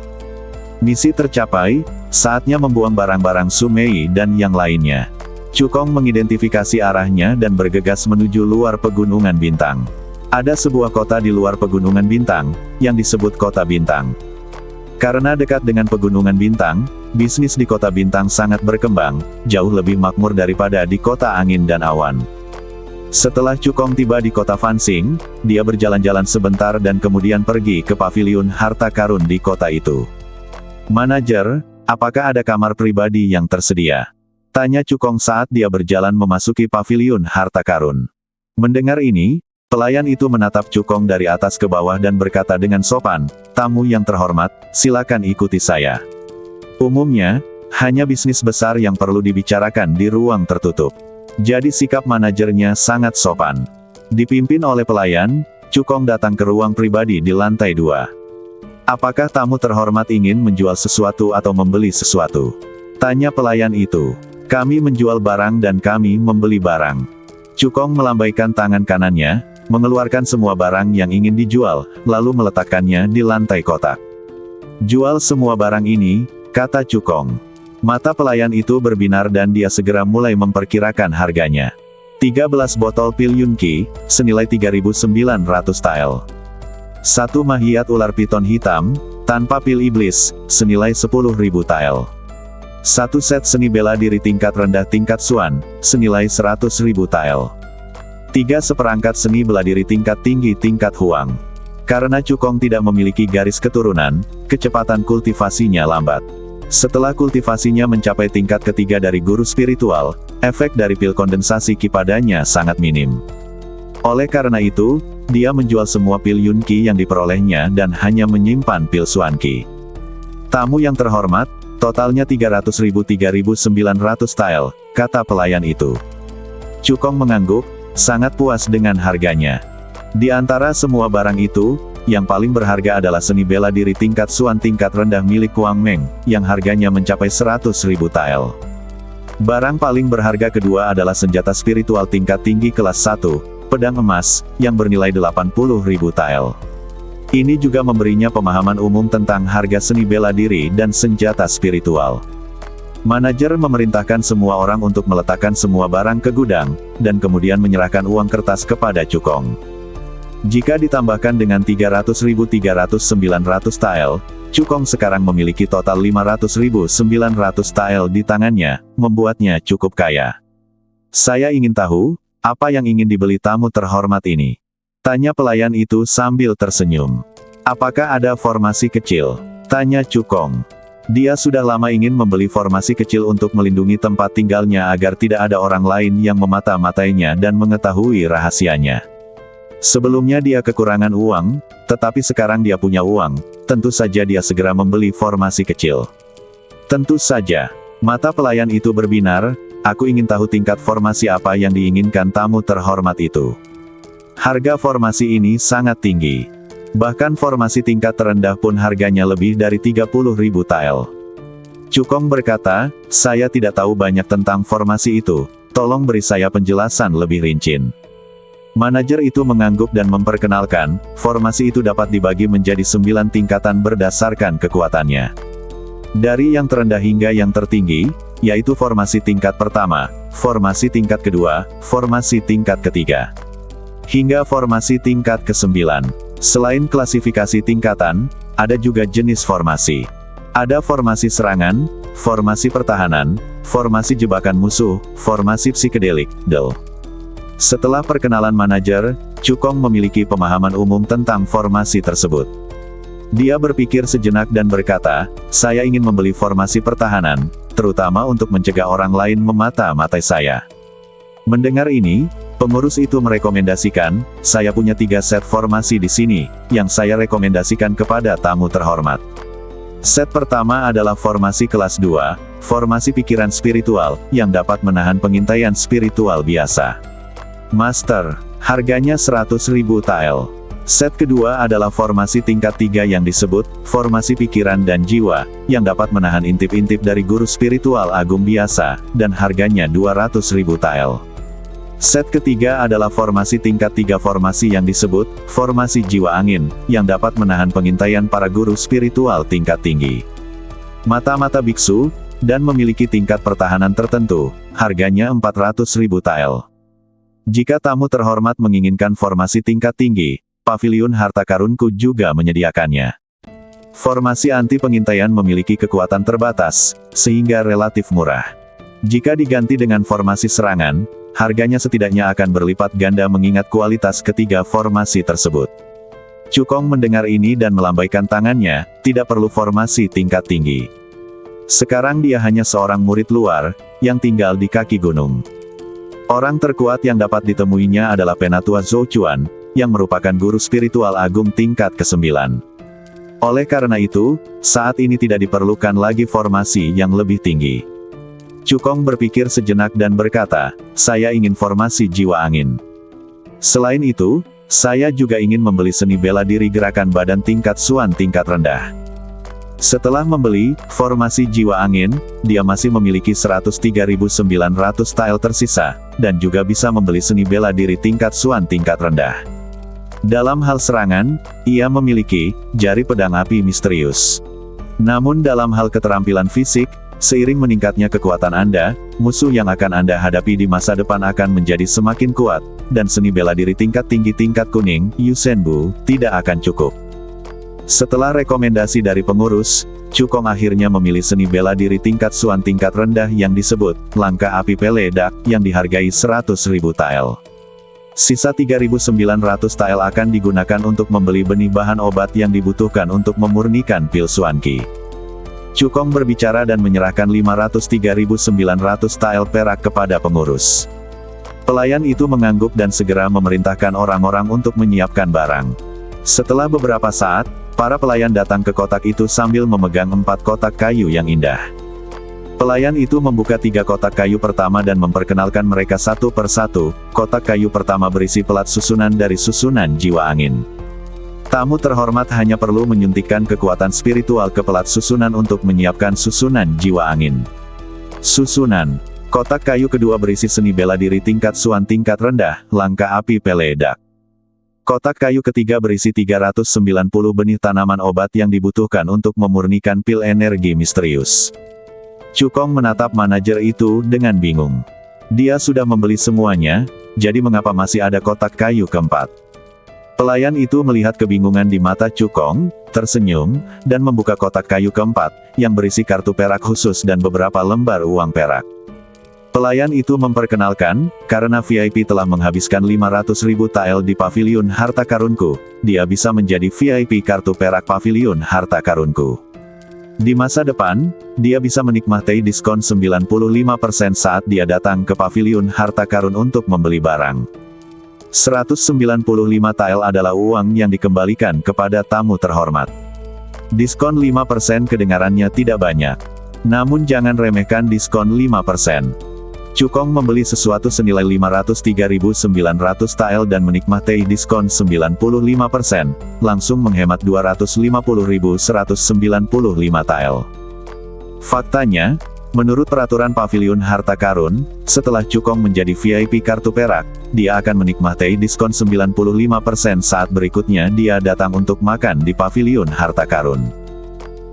Misi tercapai, saatnya membuang barang-barang Su Mei dan yang lainnya. Cukong mengidentifikasi arahnya dan bergegas menuju luar pegunungan bintang. Ada sebuah kota di luar pegunungan bintang, yang disebut Kota Bintang. Karena dekat dengan pegunungan bintang, bisnis di Kota Bintang sangat berkembang, jauh lebih makmur daripada di Kota Angin dan Awan. Setelah Cukong tiba di Kota Fansing, dia berjalan-jalan sebentar dan kemudian pergi ke paviliun harta karun di kota itu. "Manajer, apakah ada kamar pribadi yang tersedia?" tanya Cukong saat dia berjalan memasuki paviliun harta karun. Mendengar ini, pelayan itu menatap Cukong dari atas ke bawah dan berkata dengan sopan, "Tamu yang terhormat, silakan ikuti saya." Umumnya, hanya bisnis besar yang perlu dibicarakan di ruang tertutup. Jadi sikap manajernya sangat sopan. Dipimpin oleh pelayan, Cukong datang ke ruang pribadi di lantai 2. "Apakah tamu terhormat ingin menjual sesuatu atau membeli sesuatu?" tanya pelayan itu. "Kami menjual barang dan kami membeli barang." Cukong melambaikan tangan kanannya, mengeluarkan semua barang yang ingin dijual, lalu meletakkannya di lantai kotak. "Jual semua barang ini," kata Cukong. Mata pelayan itu berbinar dan dia segera mulai memperkirakan harganya. 13 botol pil Yunqi, senilai 3.900 tael. 1 mahiat ular piton hitam, tanpa pil iblis, senilai 10.000 tael. 1 set seni bela diri tingkat rendah tingkat Suan, senilai 100.000 tael. 3 seperangkat seni bela diri tingkat tinggi tingkat Huang. Karena Cukong tidak memiliki garis keturunan, kecepatan kultivasinya lambat. Setelah kultivasinya mencapai tingkat ketiga dari guru spiritual, efek dari pil kondensasi Qi padanya sangat minim. Oleh karena itu, dia menjual semua pil Yunqi yang diperolehnya dan hanya menyimpan pil Suan Qi. "Tamu yang terhormat, totalnya 300.000-3.900 tael," kata pelayan itu. Cukong mengangguk, sangat puas dengan harganya. Di antara semua barang itu, yang paling berharga adalah seni bela diri tingkat Suan tingkat rendah milik Wang Meng, yang harganya mencapai 100.000 tael. Barang paling berharga kedua adalah senjata spiritual tingkat tinggi kelas 1, pedang emas, yang bernilai 80.000 tael. Ini juga memberinya pemahaman umum tentang harga seni bela diri dan senjata spiritual. Manajer memerintahkan semua orang untuk meletakkan semua barang ke gudang, dan kemudian menyerahkan uang kertas kepada Cukong. Jika ditambahkan dengan 300.900 tael, Cukong sekarang memiliki total 500.900 tael di tangannya, membuatnya cukup kaya. "Saya ingin tahu, apa yang ingin dibeli tamu terhormat ini?" tanya pelayan itu sambil tersenyum. "Apakah ada formasi kecil?" tanya Cukong. Dia sudah lama ingin membeli formasi kecil untuk melindungi tempat tinggalnya agar tidak ada orang lain yang memata-matainya dan mengetahui rahasianya. Sebelumnya dia kekurangan uang, tetapi sekarang dia punya uang, tentu saja dia segera membeli formasi kecil. Tentu saja. Mata pelayan itu berbinar, aku ingin tahu tingkat formasi apa yang diinginkan tamu terhormat itu. Harga formasi ini sangat tinggi. Bahkan formasi tingkat terendah pun harganya lebih dari 30.000 tael. Cukong berkata, saya tidak tahu banyak tentang formasi itu, tolong beri saya penjelasan lebih rinci. Manajer itu mengangguk dan memperkenalkan, formasi itu dapat dibagi menjadi 9 tingkatan berdasarkan kekuatannya. Dari yang terendah hingga yang tertinggi, yaitu formasi tingkat pertama, formasi tingkat kedua, formasi tingkat ketiga, hingga formasi tingkat ke-9. Selain klasifikasi tingkatan, ada juga jenis formasi. Ada formasi serangan, formasi pertahanan, formasi jebakan musuh, formasi psikedelik, DEL. Setelah perkenalan manajer, Cukong memiliki pemahaman umum tentang formasi tersebut. Dia berpikir sejenak dan berkata, saya ingin membeli formasi pertahanan, terutama untuk mencegah orang lain memata-matai saya. Mendengar ini, pengurus itu merekomendasikan, saya punya 3 set formasi di sini, yang saya rekomendasikan kepada tamu terhormat. Set pertama adalah formasi kelas 2, formasi pikiran spiritual, yang dapat menahan pengintaian spiritual biasa. Master, harganya 100.000 tael. Set kedua adalah formasi tingkat 3 yang disebut, formasi pikiran dan jiwa, yang dapat menahan intip-intip dari guru spiritual agung biasa, dan harganya 200.000 tael. Set ketiga adalah formasi tingkat 3 formasi yang disebut, formasi jiwa angin, yang dapat menahan pengintaian para guru spiritual tingkat tinggi. Mata-mata biksu, dan memiliki tingkat pertahanan tertentu, harganya 400.000 tael. Jika tamu terhormat menginginkan formasi tingkat tinggi, Paviliun Harta Karunku juga menyediakannya. Formasi anti pengintaian memiliki kekuatan terbatas, sehingga relatif murah. Jika diganti dengan formasi serangan, harganya setidaknya akan berlipat ganda mengingat kualitas ketiga formasi tersebut. Cukong mendengar ini dan melambaikan tangannya, tidak perlu formasi tingkat tinggi. Sekarang dia hanya seorang murid luar, yang tinggal di kaki gunung. Orang terkuat yang dapat ditemuinya adalah Penatua Zhou Chuan, yang merupakan guru spiritual agung tingkat ke-9. Oleh karena itu, saat ini tidak diperlukan lagi formasi yang lebih tinggi. Cukong berpikir sejenak dan berkata, saya ingin formasi jiwa angin. Selain itu, saya juga ingin membeli seni bela diri gerakan badan tingkat Suan tingkat rendah. Setelah membeli formasi jiwa angin, dia masih memiliki 103.900 tael tersisa, dan juga bisa membeli seni bela diri tingkat Suan tingkat rendah. Dalam hal serangan, ia memiliki jari pedang api misterius. Namun dalam hal keterampilan fisik, seiring meningkatnya kekuatan Anda, musuh yang akan Anda hadapi di masa depan akan menjadi semakin kuat, dan seni bela diri tingkat tinggi tingkat kuning, Yusenbu, tidak akan cukup. Setelah rekomendasi dari pengurus, Cukong akhirnya memilih seni bela diri tingkat Suan tingkat rendah yang disebut, langkah api peledak, yang dihargai 100.000 tael. Sisa 3.900 tael akan digunakan untuk membeli benih bahan obat yang dibutuhkan untuk memurnikan pil Suanqi. Cukong berbicara dan menyerahkan 503.900 tael perak kepada pengurus. Pelayan itu mengangguk dan segera memerintahkan orang-orang untuk menyiapkan barang. Setelah beberapa saat, para pelayan datang ke kotak itu sambil memegang 4 kotak kayu yang indah. Pelayan itu membuka 3 kotak kayu pertama dan memperkenalkan mereka satu persatu. Kotak kayu pertama berisi pelat susunan dari susunan jiwa angin. Tamu terhormat hanya perlu menyuntikkan kekuatan spiritual ke pelat susunan untuk menyiapkan susunan jiwa angin. Susunan. Kotak kayu kedua berisi seni bela diri tingkat Suan tingkat rendah, langkah api peledak. Kotak kayu ketiga berisi 390 benih tanaman obat yang dibutuhkan untuk memurnikan pil energi misterius. Cukong menatap manajer itu dengan bingung. Dia sudah membeli semuanya, jadi mengapa masih ada kotak kayu keempat? Pelayan itu melihat kebingungan di mata Cukong, tersenyum, dan membuka kotak kayu keempat, yang berisi kartu perak khusus dan beberapa lembar uang perak. Pelayan itu memperkenalkan, karena VIP telah menghabiskan 500.000 tael di Paviliun Harta Karunku, dia bisa menjadi VIP kartu perak Paviliun Harta Karunku. Di masa depan, dia bisa menikmati diskon 95% saat dia datang ke Paviliun Harta Karun untuk membeli barang. 195 tael adalah uang yang dikembalikan kepada tamu terhormat. Diskon 5% kedengarannya tidak banyak. Namun jangan remehkan diskon 5%. Cukong membeli sesuatu senilai 503.900 tael dan menikmati diskon 95%, langsung menghemat 250.195 tael. Faktanya, menurut peraturan Paviliun Harta Karun, setelah Cukong menjadi VIP kartu perak, dia akan menikmati diskon 95% saat berikutnya dia datang untuk makan di Paviliun Harta Karun.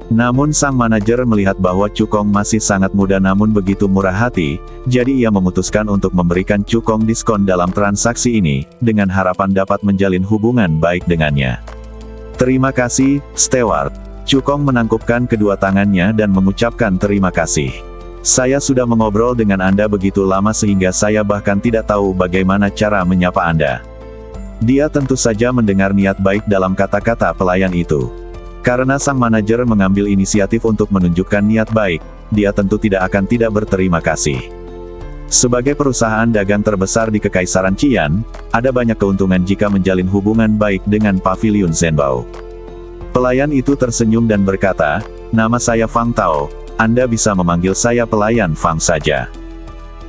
Namun sang manajer melihat bahwa Cukong masih sangat muda namun begitu murah hati, jadi ia memutuskan untuk memberikan Cukong diskon dalam transaksi ini, dengan harapan dapat menjalin hubungan baik dengannya. Terima kasih, Steward. Cukong menangkupkan kedua tangannya dan mengucapkan terima kasih. Saya sudah mengobrol dengan Anda begitu lama sehingga saya bahkan tidak tahu bagaimana cara menyapa Anda. Dia tentu saja mendengar niat baik dalam kata-kata pelayan itu. Karena sang manajer mengambil inisiatif untuk menunjukkan niat baik, dia tentu tidak akan tidak berterima kasih. Sebagai perusahaan dagang terbesar di Kekaisaran Qian, ada banyak keuntungan jika menjalin hubungan baik dengan Paviliun Zhenbao. Pelayan itu tersenyum dan berkata, "Nama saya Fang Tao, Anda bisa memanggil saya pelayan Fang saja."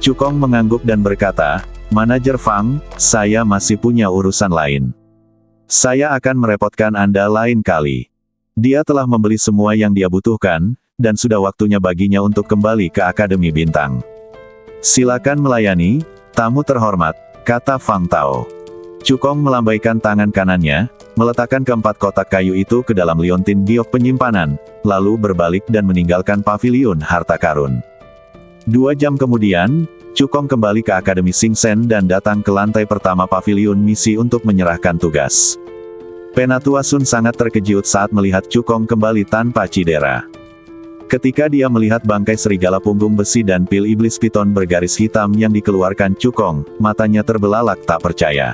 Cukong mengangguk dan berkata, "Manajer Fang, saya masih punya urusan lain. Saya akan merepotkan Anda lain kali." Dia telah membeli semua yang dia butuhkan, dan sudah waktunya baginya untuk kembali ke Akademi Bintang. "Silakan melayani, tamu terhormat," kata Fang Tao. Cukong melambaikan tangan kanannya, meletakkan keempat kotak kayu itu ke dalam liontin giok penyimpanan, lalu berbalik dan meninggalkan Paviliun Harta Karun. 2 jam kemudian, Cukong kembali ke Akademi Singsen dan datang ke lantai pertama Paviliun Misi untuk menyerahkan tugas. Penatua Sun sangat terkejut saat melihat Cukong kembali tanpa cedera. Ketika dia melihat bangkai serigala punggung besi dan pil iblis piton bergaris hitam yang dikeluarkan Cukong, matanya terbelalak tak percaya.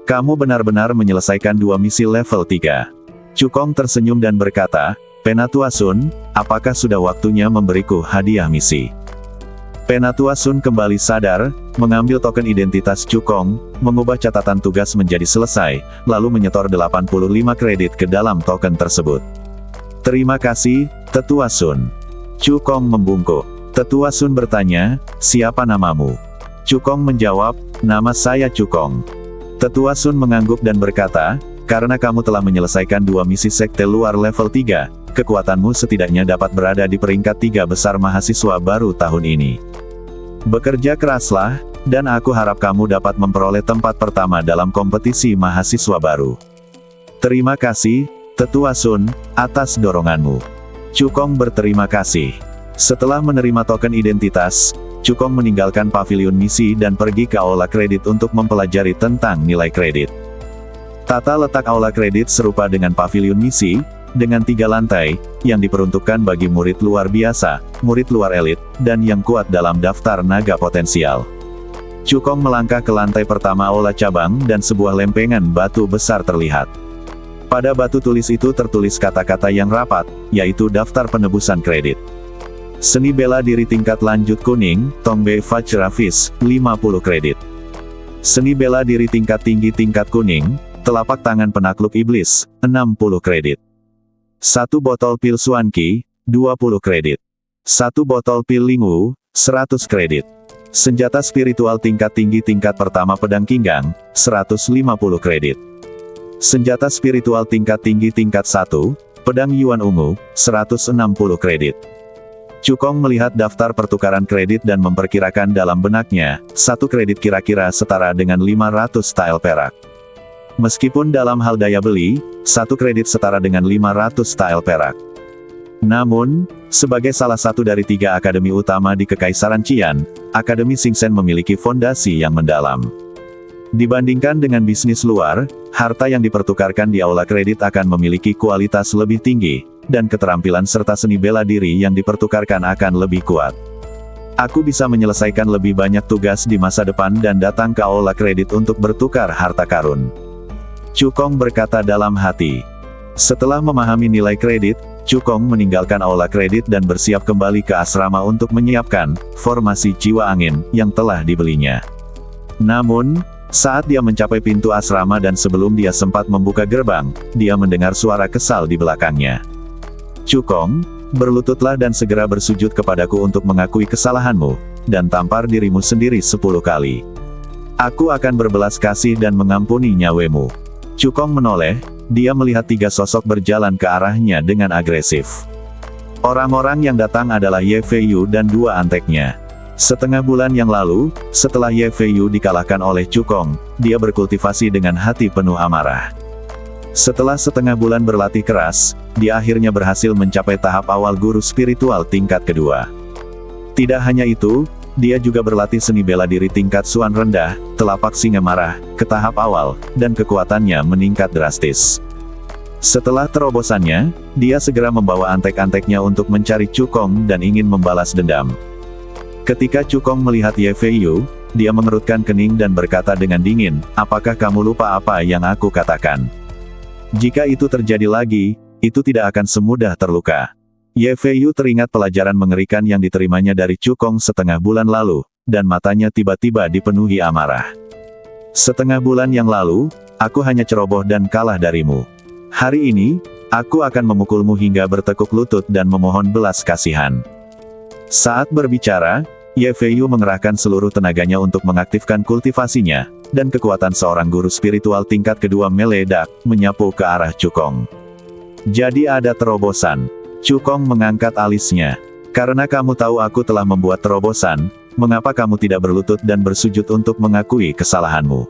"Kamu benar-benar menyelesaikan 2 misi level 3. Cukong tersenyum dan berkata, "Penatua Sun, apakah sudah waktunya memberiku hadiah misi?" Penatua Sun kembali sadar, mengambil token identitas Cukong, mengubah catatan tugas menjadi selesai, lalu menyetor 85 kredit ke dalam token tersebut. "Terima kasih, Tetua Sun." Cukong membungkuk. Tetua Sun bertanya, "Siapa namamu?" Cukong menjawab, "Nama saya Cukong." Tetua Sun mengangguk dan berkata, "Karena kamu telah menyelesaikan 2 misi sekte luar level 3, kekuatanmu setidaknya dapat berada di peringkat 3 besar mahasiswa baru tahun ini. Bekerja keraslah, dan aku harap kamu dapat memperoleh tempat pertama dalam kompetisi mahasiswa baru." "Terima kasih, Tetua Sun, atas doronganmu." Cukong berterima kasih. Setelah menerima token identitas, Cukong meninggalkan Paviliun Misi dan pergi ke Aula Kredit untuk mempelajari tentang nilai kredit. Tata letak Aula Kredit serupa dengan Paviliun Misi, dengan 3 lantai, yang diperuntukkan bagi murid luar biasa, murid luar elit, dan yang kuat dalam daftar naga potensial. Cukong melangkah ke lantai pertama Aula Cabang dan sebuah lempengan batu besar terlihat. Pada batu tulis itu tertulis kata-kata yang rapat, yaitu daftar penebusan kredit. Seni bela diri tingkat lanjut kuning, Tongbe Vajrafis, 50 kredit. Seni bela diri tingkat tinggi tingkat kuning, telapak tangan penakluk iblis, 60 kredit. 1 botol pil Suanqi, 20 kredit. 1 botol pil Lingwu, 100 kredit. Senjata spiritual tingkat tinggi tingkat pertama pedang Qinggang, 150 kredit. Senjata spiritual tingkat tinggi tingkat 1, pedang Yuan Ungu, 160 kredit. Cukong melihat daftar pertukaran kredit dan memperkirakan dalam benaknya, 1 kredit kira-kira setara dengan 500 tael perak. Meskipun dalam hal daya beli, 1 kredit setara dengan 500 tael perak. Namun, sebagai salah satu dari 3 akademi utama di Kekaisaran Qian, Akademi Singsen memiliki fondasi yang mendalam. Dibandingkan dengan bisnis luar, harta yang dipertukarkan di aula kredit akan memiliki kualitas lebih tinggi, dan keterampilan serta seni bela diri yang dipertukarkan akan lebih kuat. Aku bisa menyelesaikan lebih banyak tugas di masa depan dan datang ke aula kredit untuk bertukar harta karun. Cukong berkata dalam hati. Setelah memahami nilai kredit, Cukong meninggalkan aula kredit dan bersiap kembali ke asrama untuk menyiapkan formasi jiwa angin yang telah dibelinya. Namun, Saat dia mencapai pintu asrama dan sebelum dia sempat membuka gerbang, dia mendengar suara kesal di belakangnya. Cukong, berlututlah dan segera bersujud kepadaku untuk mengakui kesalahanmu, dan tampar dirimu sendiri 10 kali. Aku akan berbelas kasih dan mengampuni nyawemu. Cukong menoleh, dia melihat 3 sosok berjalan ke arahnya dengan agresif. Orang-orang yang datang adalah Ye Feiyu dan 2 anteknya. Setengah bulan yang lalu, setelah Ye Feiyu dikalahkan oleh Cukong, dia berkultivasi dengan hati penuh amarah. Setelah setengah bulan berlatih keras, dia akhirnya berhasil mencapai tahap awal guru spiritual tingkat kedua. Tidak hanya itu, dia juga berlatih seni bela diri tingkat Suan rendah, telapak singa marah, ke tahap awal, dan kekuatannya meningkat drastis. Setelah terobosannya, dia segera membawa antek-anteknya untuk mencari Cukong dan ingin membalas dendam. Ketika Cukong melihat Ye Feiyu, dia mengerutkan kening dan berkata dengan dingin, "Apakah kamu lupa apa yang aku katakan? Jika itu terjadi lagi, itu tidak akan semudah terluka." Ye Feiyu teringat pelajaran mengerikan yang diterimanya dari Cukong setengah bulan lalu, dan matanya tiba-tiba dipenuhi amarah. "Setengah bulan yang lalu, aku hanya ceroboh dan kalah darimu. Hari ini, aku akan memukulmu hingga bertekuk lutut dan memohon belas kasihan." Saat berbicara, Ye Feiyu mengerahkan seluruh tenaganya untuk mengaktifkan kultivasinya, dan kekuatan seorang guru spiritual tingkat kedua meledak, menyapu ke arah Cukong. Jadi ada terobosan. Cukong mengangkat alisnya. "Karena kamu tahu aku telah membuat terobosan, mengapa kamu tidak berlutut dan bersujud untuk mengakui kesalahanmu?"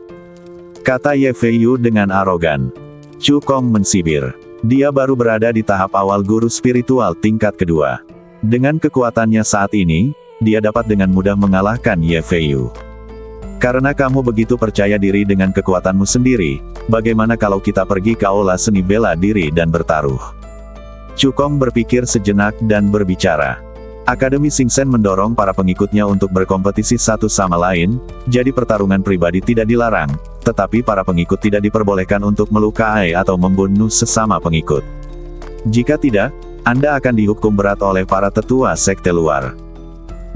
kata Ye Feiyu dengan arogan. Cukong mensibir. Dia baru berada di tahap awal guru spiritual tingkat kedua. Dengan kekuatannya saat ini, dia dapat dengan mudah mengalahkan Ye Feiyu. "Karena kamu begitu percaya diri dengan kekuatanmu sendiri, bagaimana kalau kita pergi ke aula seni bela diri dan bertaruh?" Cukong berpikir sejenak dan berbicara. Akademi Xingchen mendorong para pengikutnya untuk berkompetisi satu sama lain, jadi pertarungan pribadi tidak dilarang, tetapi para pengikut tidak diperbolehkan untuk melukai atau membunuh sesama pengikut. Jika tidak, Anda akan dihukum berat oleh para tetua sekte luar.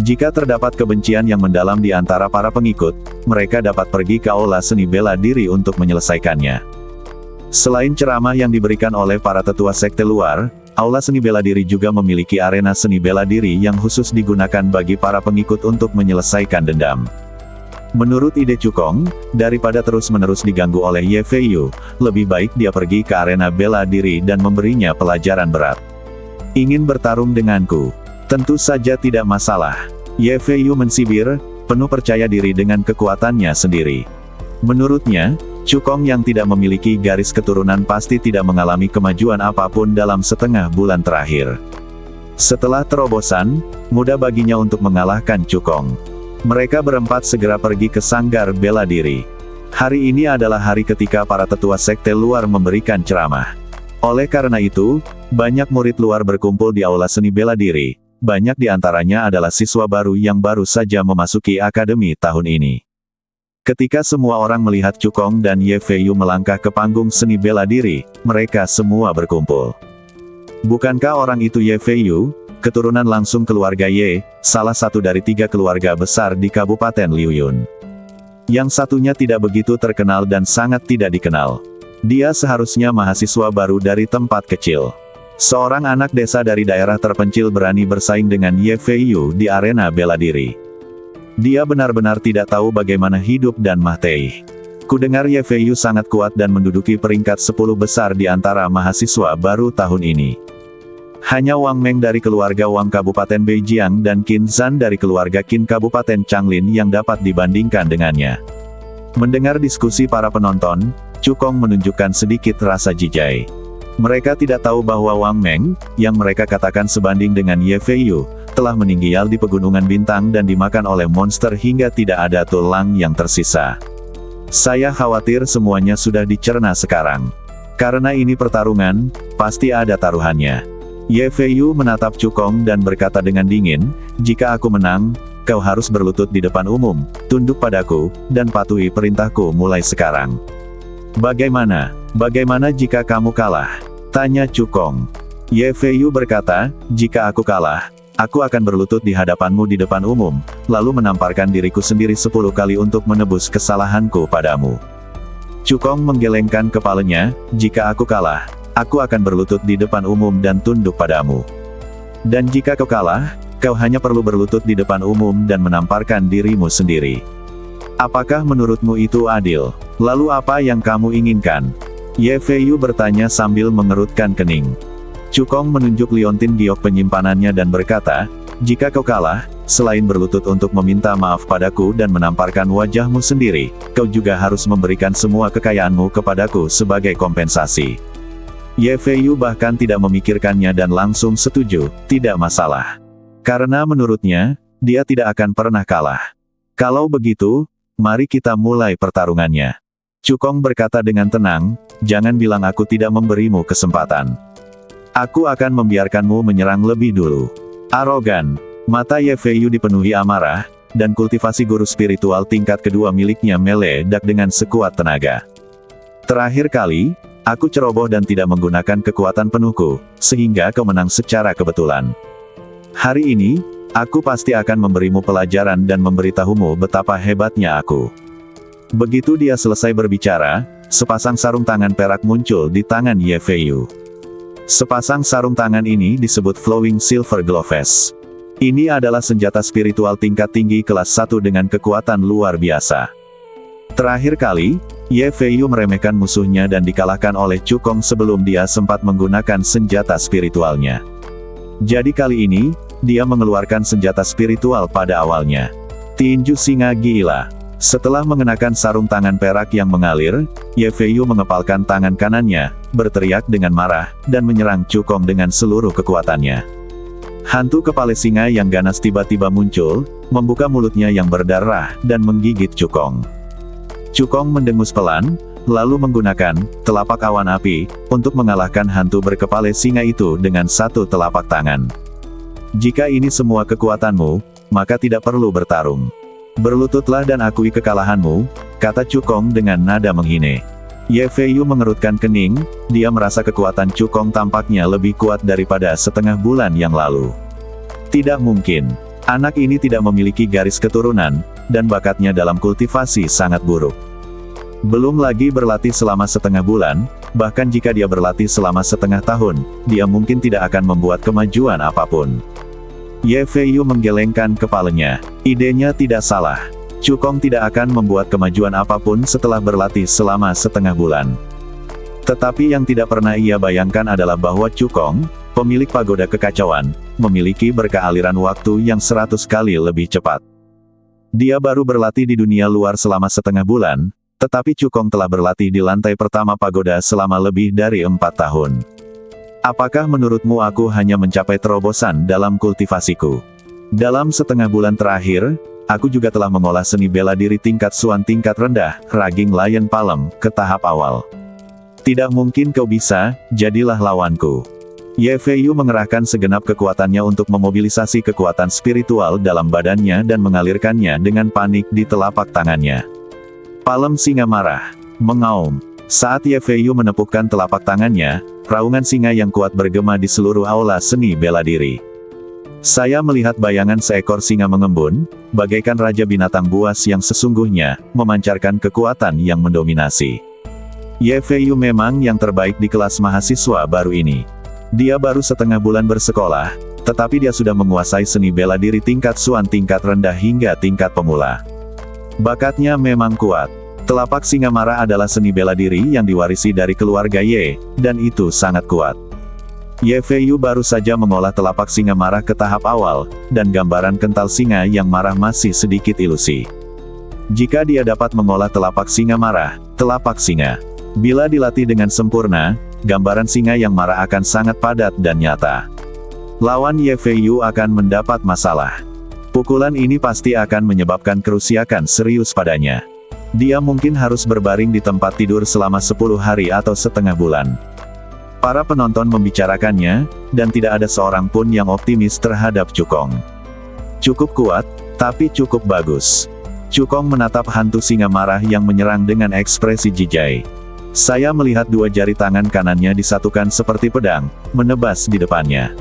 Jika terdapat kebencian yang mendalam di antara para pengikut, mereka dapat pergi ke aula seni bela diri untuk menyelesaikannya. Selain ceramah yang diberikan oleh para tetua sekte luar, aula seni bela diri juga memiliki arena seni bela diri yang khusus digunakan bagi para pengikut untuk menyelesaikan dendam. Menurut ide Cukong, daripada terus-menerus diganggu oleh Ye Feiyu, lebih baik dia pergi ke arena bela diri dan memberinya pelajaran berat. "Ingin bertarung denganku? Tentu saja tidak masalah." Ye Feiyu mensibir, penuh percaya diri dengan kekuatannya sendiri. Menurutnya, Cukong yang tidak memiliki garis keturunan pasti tidak mengalami kemajuan apapun dalam setengah bulan terakhir. Setelah terobosan, mudah baginya untuk mengalahkan Cukong. Mereka berempat segera pergi ke sanggar bela diri. Hari ini adalah hari ketika para tetua sekte luar memberikan ceramah. Oleh karena itu, banyak murid luar berkumpul di aula seni bela diri. Banyak di antaranya adalah siswa baru yang baru saja memasuki akademi tahun ini. Ketika semua orang melihat Cukong dan Ye Feiyu melangkah ke panggung seni bela diri, mereka semua berkumpul. Bukankah orang itu Ye Feiyu, keturunan langsung keluarga Ye, salah satu dari 3 keluarga besar di Kabupaten Liuyun? Yang satunya tidak begitu terkenal dan sangat tidak dikenal. Dia seharusnya mahasiswa baru dari tempat kecil. Seorang anak desa dari daerah terpencil berani bersaing dengan Ye Feiyu di arena bela diri. Dia benar-benar tidak tahu bagaimana hidup dan mati. Kudengar Ye Feiyu sangat kuat dan menduduki peringkat 10 besar di antara mahasiswa baru tahun ini. Hanya Wang Meng dari keluarga Wang Kabupaten Beijiang dan Qin Zhan dari keluarga Qin Kabupaten Changlin yang dapat dibandingkan dengannya. Mendengar diskusi para penonton, Cukong menunjukkan sedikit rasa jijai. Mereka tidak tahu bahwa Wang Meng, yang mereka katakan sebanding dengan Ye Feiyu, telah meninggal di Pegunungan Bintang dan dimakan oleh monster hingga tidak ada tulang yang tersisa. Saya khawatir semuanya sudah dicerna sekarang. Karena ini pertarungan, pasti ada taruhannya. Ye Feiyu menatap Cukong dan berkata dengan dingin, "Jika aku menang, kau harus berlutut di depan umum, tunduk padaku, dan patuhi perintahku mulai sekarang." "Bagaimana? Bagaimana jika kamu kalah?" tanya Cukong. Ye Feiyu berkata, "Jika aku kalah, Aku akan berlutut di hadapanmu di depan umum, lalu menamparkan diriku sendiri 10 kali untuk menebus kesalahanku padamu. Cukong menggelengkan kepalanya, jika aku kalah, aku akan berlutut di depan umum dan tunduk padamu. Dan jika kau kalah, kau hanya perlu berlutut di depan umum dan menamparkan dirimu sendiri. Apakah menurutmu itu adil? Lalu apa yang kamu inginkan? Ye Feiyu bertanya sambil mengerutkan kening. Cukong menunjuk liontin giok penyimpanannya dan berkata, jika kau kalah, selain berlutut untuk meminta maaf padaku dan menamparkan wajahmu sendiri, kau juga harus memberikan semua kekayaanmu kepadaku sebagai kompensasi. Ye Feiyu bahkan tidak memikirkannya dan langsung setuju, tidak masalah. Karena menurutnya, dia tidak akan pernah kalah. Kalau begitu, mari kita mulai pertarungannya. Cukong berkata dengan tenang, jangan bilang aku tidak memberimu kesempatan. Aku akan membiarkanmu menyerang lebih dulu. Arogan. Mata Ye Feiyu dipenuhi amarah, dan kultivasi guru spiritual tingkat kedua miliknya meledak dengan sekuat tenaga. Terakhir kali, aku ceroboh dan tidak menggunakan kekuatan penuhku, sehingga kau menang secara kebetulan. Hari ini, aku pasti akan memberimu pelajaran dan memberitahumu betapa hebatnya aku. Begitu dia selesai berbicara, sepasang sarung tangan perak muncul di tangan Ye Feiyu. Sepasang sarung tangan ini disebut Flowing Silver Gloves. Ini adalah senjata spiritual tingkat tinggi kelas 1 dengan kekuatan luar biasa. Terakhir kali, Ye Feiyu meremehkan musuhnya dan dikalahkan oleh Cukong sebelum dia sempat menggunakan senjata spiritualnya. Jadi kali ini, dia mengeluarkan senjata spiritual pada awalnya. Tinju Singa Gila. Setelah mengenakan sarung tangan perak yang mengalir, Ye Feiyu mengepalkan tangan kanannya, berteriak dengan marah, dan menyerang Cukong dengan seluruh kekuatannya. Hantu kepala singa yang ganas tiba-tiba muncul, membuka mulutnya yang berdarah, dan menggigit Cukong. Cukong mendengus pelan, lalu menggunakan telapak awan api, untuk mengalahkan hantu berkepala singa itu dengan satu telapak tangan. Jika ini semua kekuatanmu, maka tidak perlu bertarung. Berlututlah dan akui kekalahanmu, kata Cukong dengan nada menghina. Ye Feiyu mengerutkan kening, dia merasa kekuatan Cukong tampaknya lebih kuat daripada setengah bulan yang lalu. Tidak mungkin. Anak ini tidak memiliki garis keturunan, dan bakatnya dalam kultivasi sangat buruk. Belum lagi berlatih selama setengah bulan, bahkan jika dia berlatih selama setengah tahun, dia mungkin tidak akan membuat kemajuan apapun. Ye Feiyu menggelengkan kepalanya. Idenya tidak salah. Cukong tidak akan membuat kemajuan apapun setelah berlatih selama setengah bulan. Tetapi yang tidak pernah ia bayangkan adalah bahwa Cukong, pemilik pagoda kekacauan, memiliki berkah aliran waktu yang 100 kali lebih cepat. Dia baru berlatih di dunia luar selama setengah bulan, tetapi Cukong telah berlatih di lantai pertama pagoda selama lebih dari 4 tahun. Apakah menurutmu aku hanya mencapai terobosan dalam kultivasiku? Dalam setengah bulan terakhir, aku juga telah mengolah seni bela diri tingkat Suan tingkat rendah, Raging Lion Palem, ke tahap awal. Tidak mungkin kau bisa, jadilah lawanku. Ye Feiyu mengerahkan segenap kekuatannya untuk memobilisasi kekuatan spiritual dalam badannya dan mengalirkannya dengan panik di telapak tangannya. Palem singa marah, mengaum. Saat Ye Feiyu menepukkan telapak tangannya, raungan singa yang kuat bergema di seluruh aula seni bela diri. Saya melihat bayangan seekor singa mengembun, bagaikan raja binatang buas yang sesungguhnya, memancarkan kekuatan yang mendominasi. Ye Feiyu memang yang terbaik di kelas mahasiswa baru ini. Dia baru setengah bulan bersekolah, tetapi dia sudah menguasai seni bela diri tingkat Suan tingkat rendah hingga tingkat pemula. Bakatnya memang kuat. Telapak singa marah adalah seni bela diri yang diwarisi dari keluarga Ye, dan itu sangat kuat. Ye Feiyu baru saja mengolah telapak singa marah ke tahap awal, dan gambaran kental singa yang marah masih sedikit ilusi. Jika dia dapat mengolah telapak singa marah, telapak singa, bila dilatih dengan sempurna, gambaran singa yang marah akan sangat padat dan nyata. Lawan Ye Feiyu akan mendapat masalah. Pukulan ini pasti akan menyebabkan kerusakan serius padanya. Dia mungkin harus berbaring di tempat tidur selama 10 hari atau setengah bulan. Para penonton membicarakannya, dan tidak ada seorang pun yang optimis terhadap Cukong. Cukup kuat, tapi cukup bagus. Cukong menatap hantu singa marah yang menyerang dengan ekspresi jijai. Saya melihat dua jari tangan kanannya disatukan seperti pedang, menebas di depannya.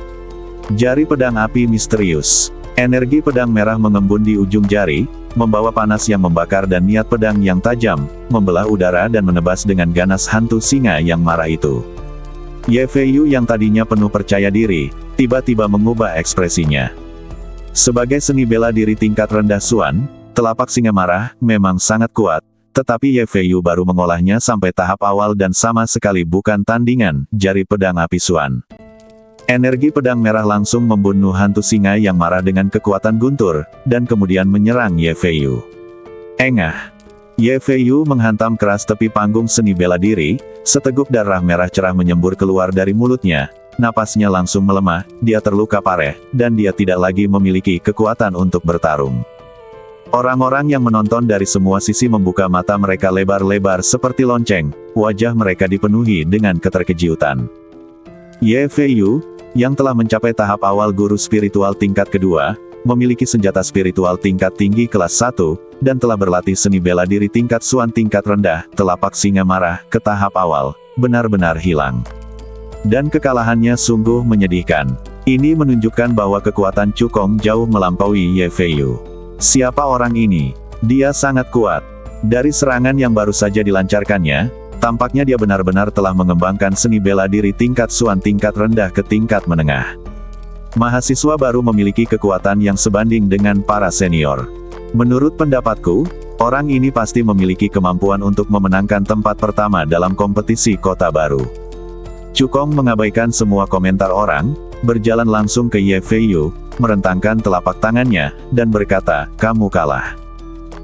Jari pedang api misterius. Energi pedang merah mengembun di ujung jari, membawa panas yang membakar dan niat pedang yang tajam, membelah udara dan menebas dengan ganas hantu singa yang marah itu. Ye Fei Yu yang tadinya penuh percaya diri, tiba-tiba mengubah ekspresinya. Sebagai seni bela diri tingkat rendah Xuan, telapak singa marah memang sangat kuat, tetapi Ye Fei Yu baru mengolahnya sampai tahap awal dan sama sekali bukan tandingan jari pedang api Xuan. Energi pedang merah langsung membunuh hantu singa yang marah dengan kekuatan guntur, dan kemudian menyerang Ye Fei Yu. Engah! Ye Fei Yu menghantam keras tepi panggung seni bela diri, seteguk darah merah cerah menyembur keluar dari mulutnya, napasnya langsung melemah, dia terluka parah, dan dia tidak lagi memiliki kekuatan untuk bertarung. Orang-orang yang menonton dari semua sisi membuka mata mereka lebar-lebar seperti lonceng, wajah mereka dipenuhi dengan keterkejutan. Ye Fei Yu, yang telah mencapai tahap awal guru spiritual tingkat kedua, memiliki senjata spiritual tingkat tinggi kelas 1, dan telah berlatih seni bela diri tingkat Xuan tingkat rendah, telapak singa marah, ke tahap awal, benar-benar hilang. Dan kekalahannya sungguh menyedihkan. Ini menunjukkan bahwa kekuatan Cukong jauh melampaui Ye Fei Yu. Siapa orang ini? Dia sangat kuat. Dari serangan yang baru saja dilancarkannya, tampaknya dia benar-benar telah mengembangkan seni bela diri tingkat Xuan tingkat rendah ke tingkat menengah. Mahasiswa baru memiliki kekuatan yang sebanding dengan para senior. Menurut pendapatku, orang ini pasti memiliki kemampuan untuk memenangkan tempat pertama dalam kompetisi kota baru. Cukong mengabaikan semua komentar orang, berjalan langsung ke Ye Fei Yu, merentangkan telapak tangannya, dan berkata, "Kamu kalah."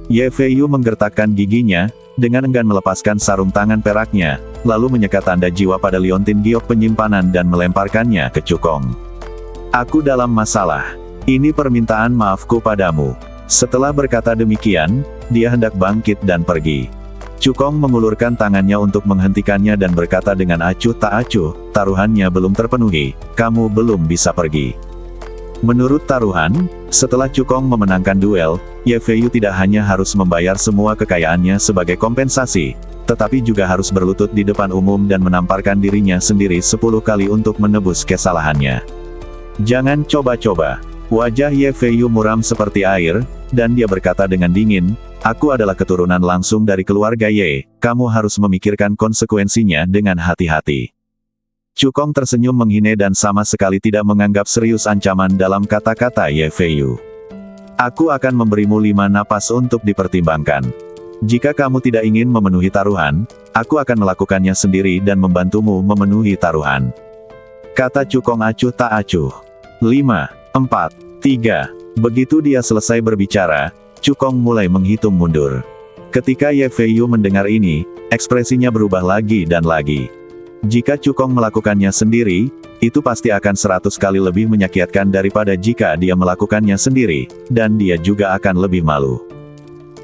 Ye Fei Yu menggertakkan giginya, dengan enggan melepaskan sarung tangan peraknya, lalu menyekat tanda jiwa pada liontin giok penyimpanan dan melemparkannya ke Cukong. "Aku dalam masalah. Ini permintaan maafku padamu." Setelah berkata demikian, dia hendak bangkit dan pergi. Cukong mengulurkan tangannya untuk menghentikannya dan berkata dengan acuh tak acuh, "Taruhannya belum terpenuhi, kamu belum bisa pergi." Menurut taruhan, setelah Cukong memenangkan duel, Ye Fei Yu tidak hanya harus membayar semua kekayaannya sebagai kompensasi, tetapi juga harus berlutut di depan umum dan menamparkan dirinya sendiri 10 kali untuk menebus kesalahannya. "Jangan coba-coba." Wajah Ye Fei Yu muram seperti air, dan dia berkata dengan dingin, "Aku adalah keturunan langsung dari keluarga Ye, kamu harus memikirkan konsekuensinya dengan hati-hati." Cukong tersenyum menghina dan sama sekali tidak menganggap serius ancaman dalam kata-kata Ye Fei Yu. "Aku akan memberimu 5 napas untuk dipertimbangkan. Jika kamu tidak ingin memenuhi taruhan, aku akan melakukannya sendiri dan membantumu memenuhi taruhan." Kata Cukong acuh tak acuh. 5, 4, 3. Begitu dia selesai berbicara, Cukong mulai menghitung mundur. Ketika Ye Fei Yu mendengar ini, ekspresinya berubah lagi dan lagi. Jika Cukong melakukannya sendiri, itu pasti akan 100 kali lebih menyakitkan daripada jika dia melakukannya sendiri, dan dia juga akan lebih malu.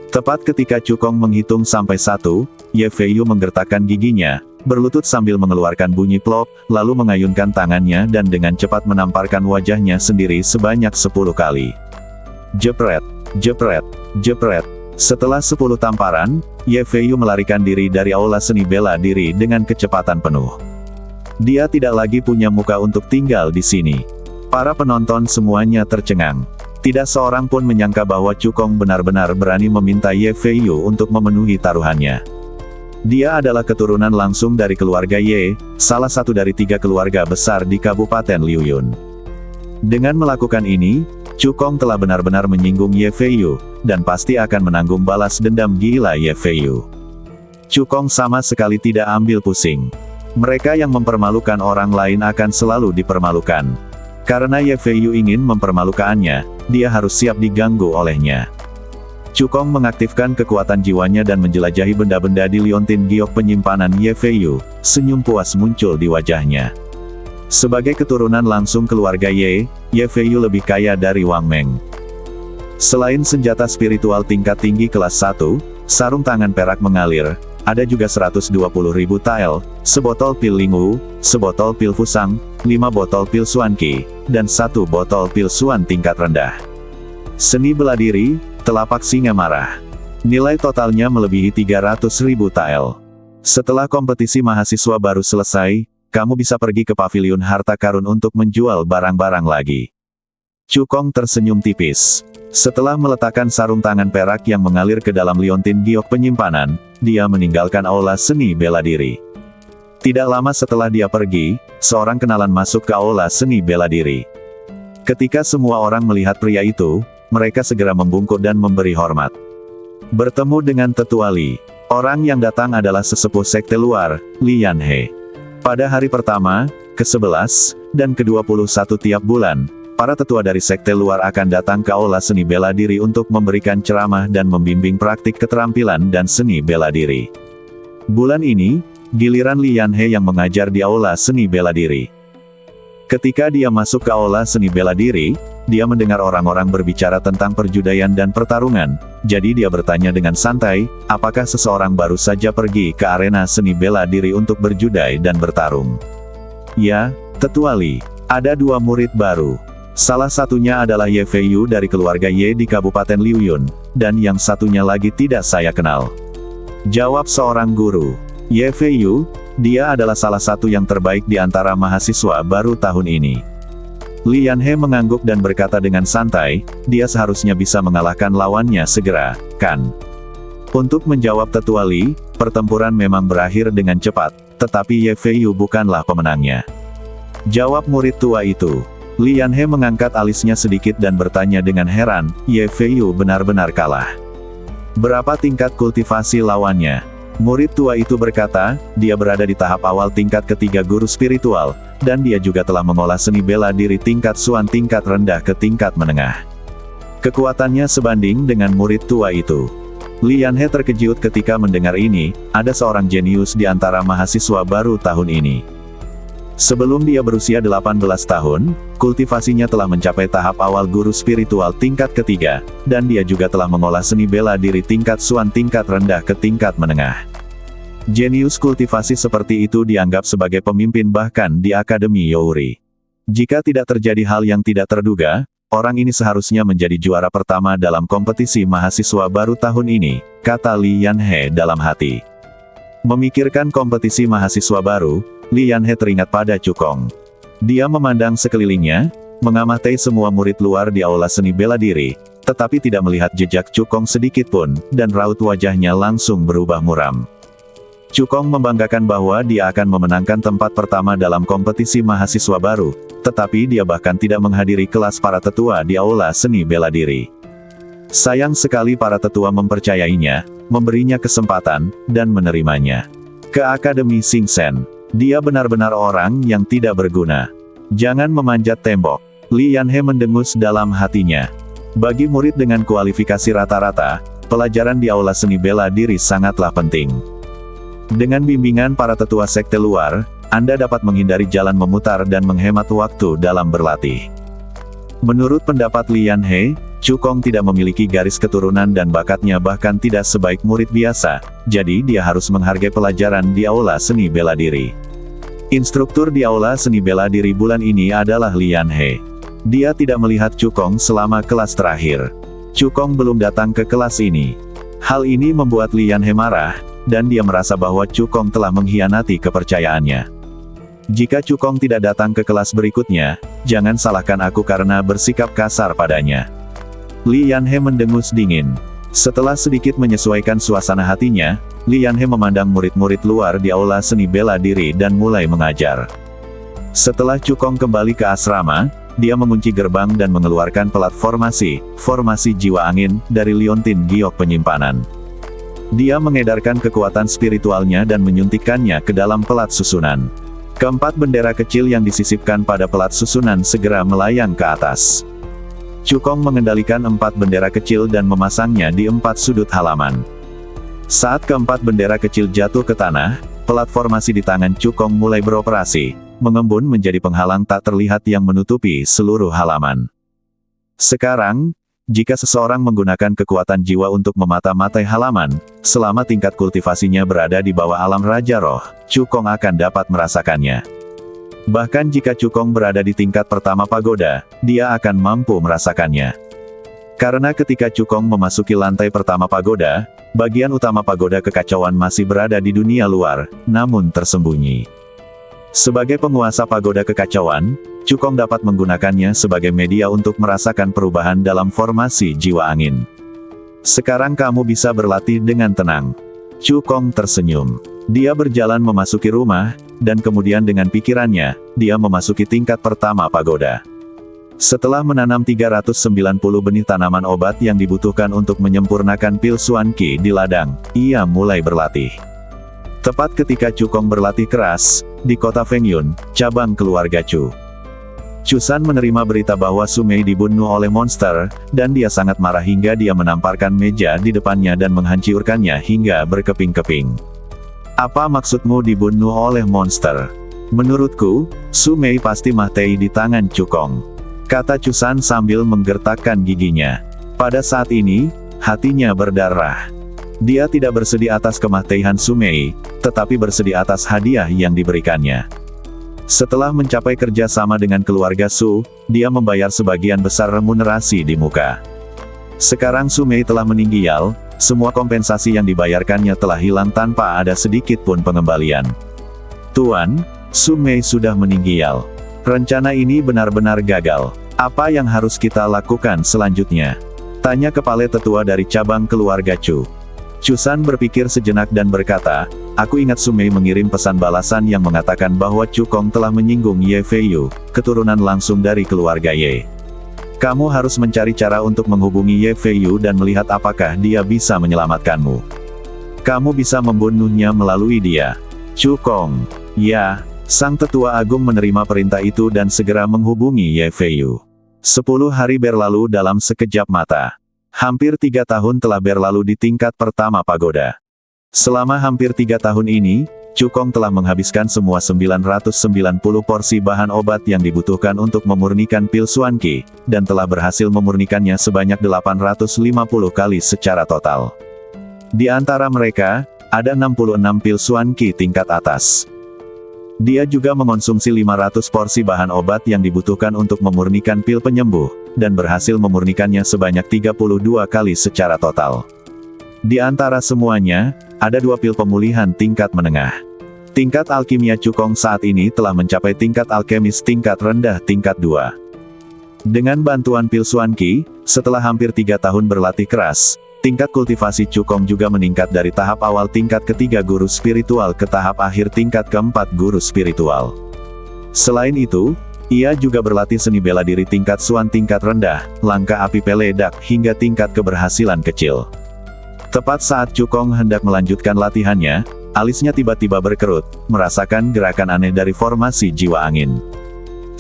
Tepat ketika Cukong menghitung sampai 1, Ye Fei Yu menggertakkan giginya, berlutut sambil mengeluarkan bunyi plop, lalu mengayunkan tangannya dan dengan cepat menamparkan wajahnya sendiri sebanyak 10 kali. Jepret, jepret, jepret. Setelah 10 tamparan, Ye Fei Yu melarikan diri dari aula seni bela diri dengan kecepatan penuh. Dia tidak lagi punya muka untuk tinggal di sini. Para penonton semuanya tercengang. Tidak seorang pun menyangka bahwa Cukong benar-benar berani meminta Ye Fei Yu untuk memenuhi taruhannya. Dia adalah keturunan langsung dari keluarga Ye, salah satu dari 3 keluarga besar di Kabupaten Liuyun. Dengan melakukan ini, Cukong telah benar-benar menyinggung Ye Fei Yu, dan pasti akan menanggung balas dendam gila Ye Fei Yu. Cukong sama sekali tidak ambil pusing. Mereka yang mempermalukan orang lain akan selalu dipermalukan. Karena Ye Fei Yu ingin mempermalukannya, dia harus siap diganggu olehnya. Cukong mengaktifkan kekuatan jiwanya dan menjelajahi benda-benda di liontin giok penyimpanan Ye Fei Yu, senyum puas muncul di wajahnya. Sebagai keturunan langsung keluarga Ye Fei Yu lebih kaya dari Wang Meng. Selain senjata spiritual tingkat tinggi kelas 1, sarung tangan perak mengalir, ada juga 120.000 tael, sebotol pil Lingwu, sebotol pil Fusang, 5 botol pil Xuanqi, dan 1 botol pil Xuan tingkat rendah. Seni bela diri, telapak singa marah. Nilai totalnya melebihi 300.000 tael. Setelah kompetisi mahasiswa baru selesai, kamu bisa pergi ke paviliun harta karun untuk menjual barang-barang lagi. Cukong tersenyum tipis. Setelah meletakkan sarung tangan perak yang mengalir ke dalam liontin giok penyimpanan, dia meninggalkan aula seni bela diri. Tidak lama setelah dia pergi, seorang kenalan masuk ke aula seni bela diri. Ketika semua orang melihat pria itu, mereka segera membungkuk dan memberi hormat. Bertemu dengan tetua Li. Orang yang datang adalah sesepuh sekte luar, Li Yanhe. Pada hari pertama, ke-11, dan ke-21 tiap bulan, para tetua dari sekte luar akan datang ke aula seni bela diri untuk memberikan ceramah dan membimbing praktik keterampilan dan seni bela diri. Bulan ini, giliran Li Yanhe yang mengajar di aula seni bela diri. Ketika dia masuk ke aula seni bela diri, dia mendengar orang-orang berbicara tentang perjudaian dan pertarungan, jadi dia bertanya dengan santai, apakah seseorang baru saja pergi ke arena seni bela diri untuk berjudai dan bertarung? Ya, tetua Li, ada 2 murid baru. Salah satunya adalah Ye Feiyu dari keluarga Ye di Kabupaten Liuyun, dan yang satunya lagi tidak saya kenal. Jawab seorang guru. Ye Feiyu, dia adalah salah satu yang terbaik di antara mahasiswa baru tahun ini. Li Yanhe mengangguk dan berkata dengan santai, dia seharusnya bisa mengalahkan lawannya segera, kan? Untuk menjawab tetua Li, pertempuran memang berakhir dengan cepat, tetapi Ye Feiyu bukanlah pemenangnya. Jawab murid tua itu. Li Yanhe mengangkat alisnya sedikit dan bertanya dengan heran, Ye Feiyu benar-benar kalah. Berapa tingkat kultivasi lawannya? Murid tua itu berkata, dia berada di tahap awal tingkat ketiga guru spiritual, dan dia juga telah mengolah seni bela diri tingkat Suan tingkat rendah ke tingkat menengah. Kekuatannya sebanding dengan murid tua itu. Li Yanhe terkejut ketika mendengar ini, ada seorang jenius di antara mahasiswa baru tahun ini. Sebelum dia berusia 18 tahun, kultivasinya telah mencapai tahap awal guru spiritual tingkat ketiga, dan dia juga telah mengolah seni bela diri tingkat Suan tingkat rendah ke tingkat menengah. Jenius kultivasi seperti itu dianggap sebagai pemimpin bahkan di Akademi Youri. Jika tidak terjadi hal yang tidak terduga, orang ini seharusnya menjadi juara pertama dalam kompetisi mahasiswa baru tahun ini, kata Li Yanhe dalam hati. Memikirkan kompetisi mahasiswa baru, Li Yanhe teringat pada Cukong. Dia memandang sekelilingnya, mengamati semua murid luar di aula seni bela diri, tetapi tidak melihat jejak Cukong sedikit pun, dan raut wajahnya langsung berubah muram. Cukong membanggakan bahwa dia akan memenangkan tempat pertama dalam kompetisi mahasiswa baru, tetapi dia bahkan tidak menghadiri kelas para tetua di aula seni bela diri. Sayang sekali para tetua mempercayainya, memberinya kesempatan, dan menerimanya ke Akademi Xingchen. Dia benar-benar orang yang tidak berguna. Jangan memanjat tembok. Li Yanhe mendengus dalam hatinya. Bagi murid dengan kualifikasi rata-rata, pelajaran di aula seni bela diri sangatlah penting. Dengan bimbingan para tetua sekte luar, Anda dapat menghindari jalan memutar dan menghemat waktu dalam berlatih. Menurut pendapat Li Yanhe, Cukong tidak memiliki garis keturunan dan bakatnya bahkan tidak sebaik murid biasa, jadi dia harus menghargai pelajaran di aula seni bela diri. Instruktur di aula seni bela diri bulan ini adalah Li Yanhe. Dia tidak melihat Cukong selama kelas terakhir. Cukong belum datang ke kelas ini. Hal ini membuat Li Yanhe marah, dan dia merasa bahwa Cukong telah mengkhianati kepercayaannya. Jika Cukong tidak datang ke kelas berikutnya, jangan salahkan aku karena bersikap kasar padanya. Li Yanhe mendengus dingin. Setelah sedikit menyesuaikan suasana hatinya, Li Yanhe memandang murid-murid luar di aula seni bela diri dan mulai mengajar. Setelah Cukong kembali ke asrama, dia mengunci gerbang dan mengeluarkan pelat formasi jiwa angin, dari liontin giok penyimpanan. Dia mengedarkan kekuatan spiritualnya dan menyuntikkannya ke dalam pelat susunan. Keempat bendera kecil yang disisipkan pada pelat susunan segera melayang ke atas. Cukong mengendalikan 4 bendera kecil dan memasangnya di 4 sudut halaman. Saat keempat bendera kecil jatuh ke tanah, pelat formasi di tangan Cukong mulai beroperasi, mengembun menjadi penghalang tak terlihat yang menutupi seluruh halaman. Sekarang, jika seseorang menggunakan kekuatan jiwa untuk memata-matai halaman, selama tingkat kultivasinya berada di bawah alam Raja Roh, Cukong akan dapat merasakannya. Bahkan jika Cukong berada di tingkat pertama pagoda, dia akan mampu merasakannya. Karena ketika Cukong memasuki lantai pertama pagoda, bagian utama pagoda kekacauan masih berada di dunia luar, namun tersembunyi. Sebagai penguasa pagoda kekacauan, Cukong dapat menggunakannya sebagai media untuk merasakan perubahan dalam formasi jiwa angin. Sekarang kamu bisa berlatih dengan tenang. Cukong tersenyum. Dia berjalan memasuki rumah, dan kemudian dengan pikirannya, dia memasuki tingkat pertama pagoda. Setelah menanam 390 benih tanaman obat yang dibutuhkan untuk menyempurnakan pil Xuan Qi di ladang, ia mulai berlatih. Tepat ketika Cukong berlatih keras, di kota Fengyun, cabang keluarga Chu. Chusan menerima berita bahwa Su Mei dibunuh oleh monster, dan dia sangat marah hingga dia menamparkan meja di depannya dan menghancurkannya hingga berkeping-keping. Apa maksudmu dibunuh oleh monster? Menurutku, Su Mei pasti mati di tangan Cukong, kata Chusan sambil menggertakkan giginya. Pada saat ini, hatinya berdarah. Dia tidak bersedih atas kematian Su Mei, tetapi bersedih atas hadiah yang diberikannya. Setelah mencapai kerja sama dengan keluarga Su, dia membayar sebagian besar remunerasi di muka. Sekarang Su Mei telah meninggal, semua kompensasi yang dibayarkannya telah hilang tanpa ada sedikit pun pengembalian. Tuan, Su Mei sudah meninggal. Rencana ini benar-benar gagal. Apa yang harus kita lakukan selanjutnya? Tanya kepala tetua dari cabang keluarga Chu. Chusan berpikir sejenak dan berkata, aku ingat Su Mei mengirim pesan balasan yang mengatakan bahwa Cukong telah menyinggung Ye Feiyu, keturunan langsung dari keluarga Ye. Kamu harus mencari cara untuk menghubungi Ye Feiyu dan melihat apakah dia bisa menyelamatkanmu. Kamu bisa membunuhnya melalui dia. Cukong. Ya, sang tetua agung menerima perintah itu dan segera menghubungi Ye Feiyu. 10 hari berlalu dalam sekejap mata. Hampir 3 tahun telah berlalu di tingkat pertama pagoda. Selama hampir 3 tahun ini, Cukong telah menghabiskan semua 990 porsi bahan obat yang dibutuhkan untuk memurnikan pil Xuan Qi, dan telah berhasil memurnikannya sebanyak 850 kali secara total. Di antara mereka, ada 66 pil Xuan Qi tingkat atas. Dia juga mengonsumsi 500 porsi bahan obat yang dibutuhkan untuk memurnikan pil penyembuh, dan berhasil memurnikannya sebanyak 32 kali secara total. Di antara semuanya, ada 2 pil pemulihan tingkat menengah. Tingkat alkimia Cukong saat ini telah mencapai tingkat alkemis tingkat rendah tingkat 2. Dengan bantuan pil Xuan Qi, setelah hampir 3 tahun berlatih keras, tingkat kultivasi Cukong juga meningkat dari tahap awal tingkat ketiga guru spiritual ke tahap akhir tingkat keempat guru spiritual. Selain itu, ia juga berlatih seni bela diri tingkat Xuan tingkat rendah, langkah api peledak hingga tingkat keberhasilan kecil. Tepat saat Cukong hendak melanjutkan latihannya, alisnya tiba-tiba berkerut, merasakan gerakan aneh dari formasi jiwa angin.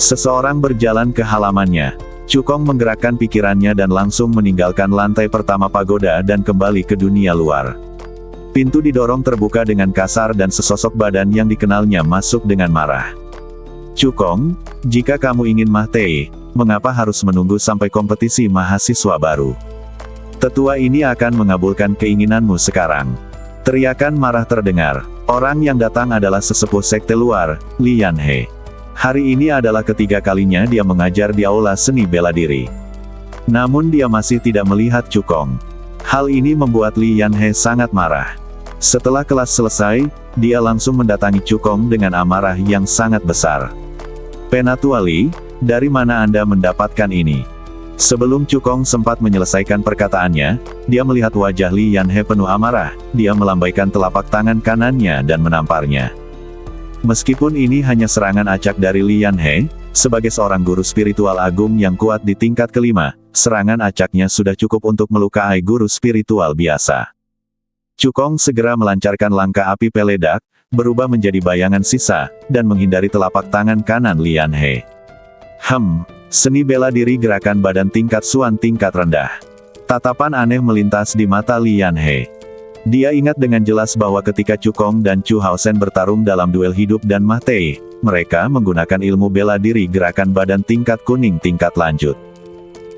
Seseorang berjalan ke halamannya. Cukong menggerakkan pikirannya dan langsung meninggalkan lantai pertama pagoda dan kembali ke dunia luar. Pintu didorong terbuka dengan kasar dan sesosok badan yang dikenalnya masuk dengan marah. Cukong, jika kamu ingin mati, mengapa harus menunggu sampai kompetisi mahasiswa baru? Tetua ini akan mengabulkan keinginanmu sekarang. Teriakan marah terdengar. Orang yang datang adalah sesepuh sekte luar, Li Yanhe. Hari ini adalah ketiga kalinya dia mengajar di aula seni bela diri. Namun dia masih tidak melihat Cukong. Hal ini membuat Li Yanhe sangat marah. Setelah kelas selesai, dia langsung mendatangi Cukong dengan amarah yang sangat besar. Penatua Li, dari mana Anda mendapatkan ini? Sebelum Cukong sempat menyelesaikan perkataannya, dia melihat wajah Li Yanhe penuh amarah, dia melambaikan telapak tangan kanannya dan menamparnya. Meskipun ini hanya serangan acak dari Li Yanhe, sebagai seorang guru spiritual agung yang kuat di tingkat kelima, serangan acaknya sudah cukup untuk melukai guru spiritual biasa. Cukong segera melancarkan langkah api peledak, berubah menjadi bayangan sisa, dan menghindari telapak tangan kanan Li Yanhe. Seni bela diri gerakan badan tingkat Xuan tingkat rendah. Tatapan aneh melintas di mata Li Yanhe. Dia ingat dengan jelas bahwa ketika Cukong dan Chu Haosen bertarung dalam duel hidup dan mati, mereka menggunakan ilmu bela diri gerakan badan tingkat kuning tingkat lanjut.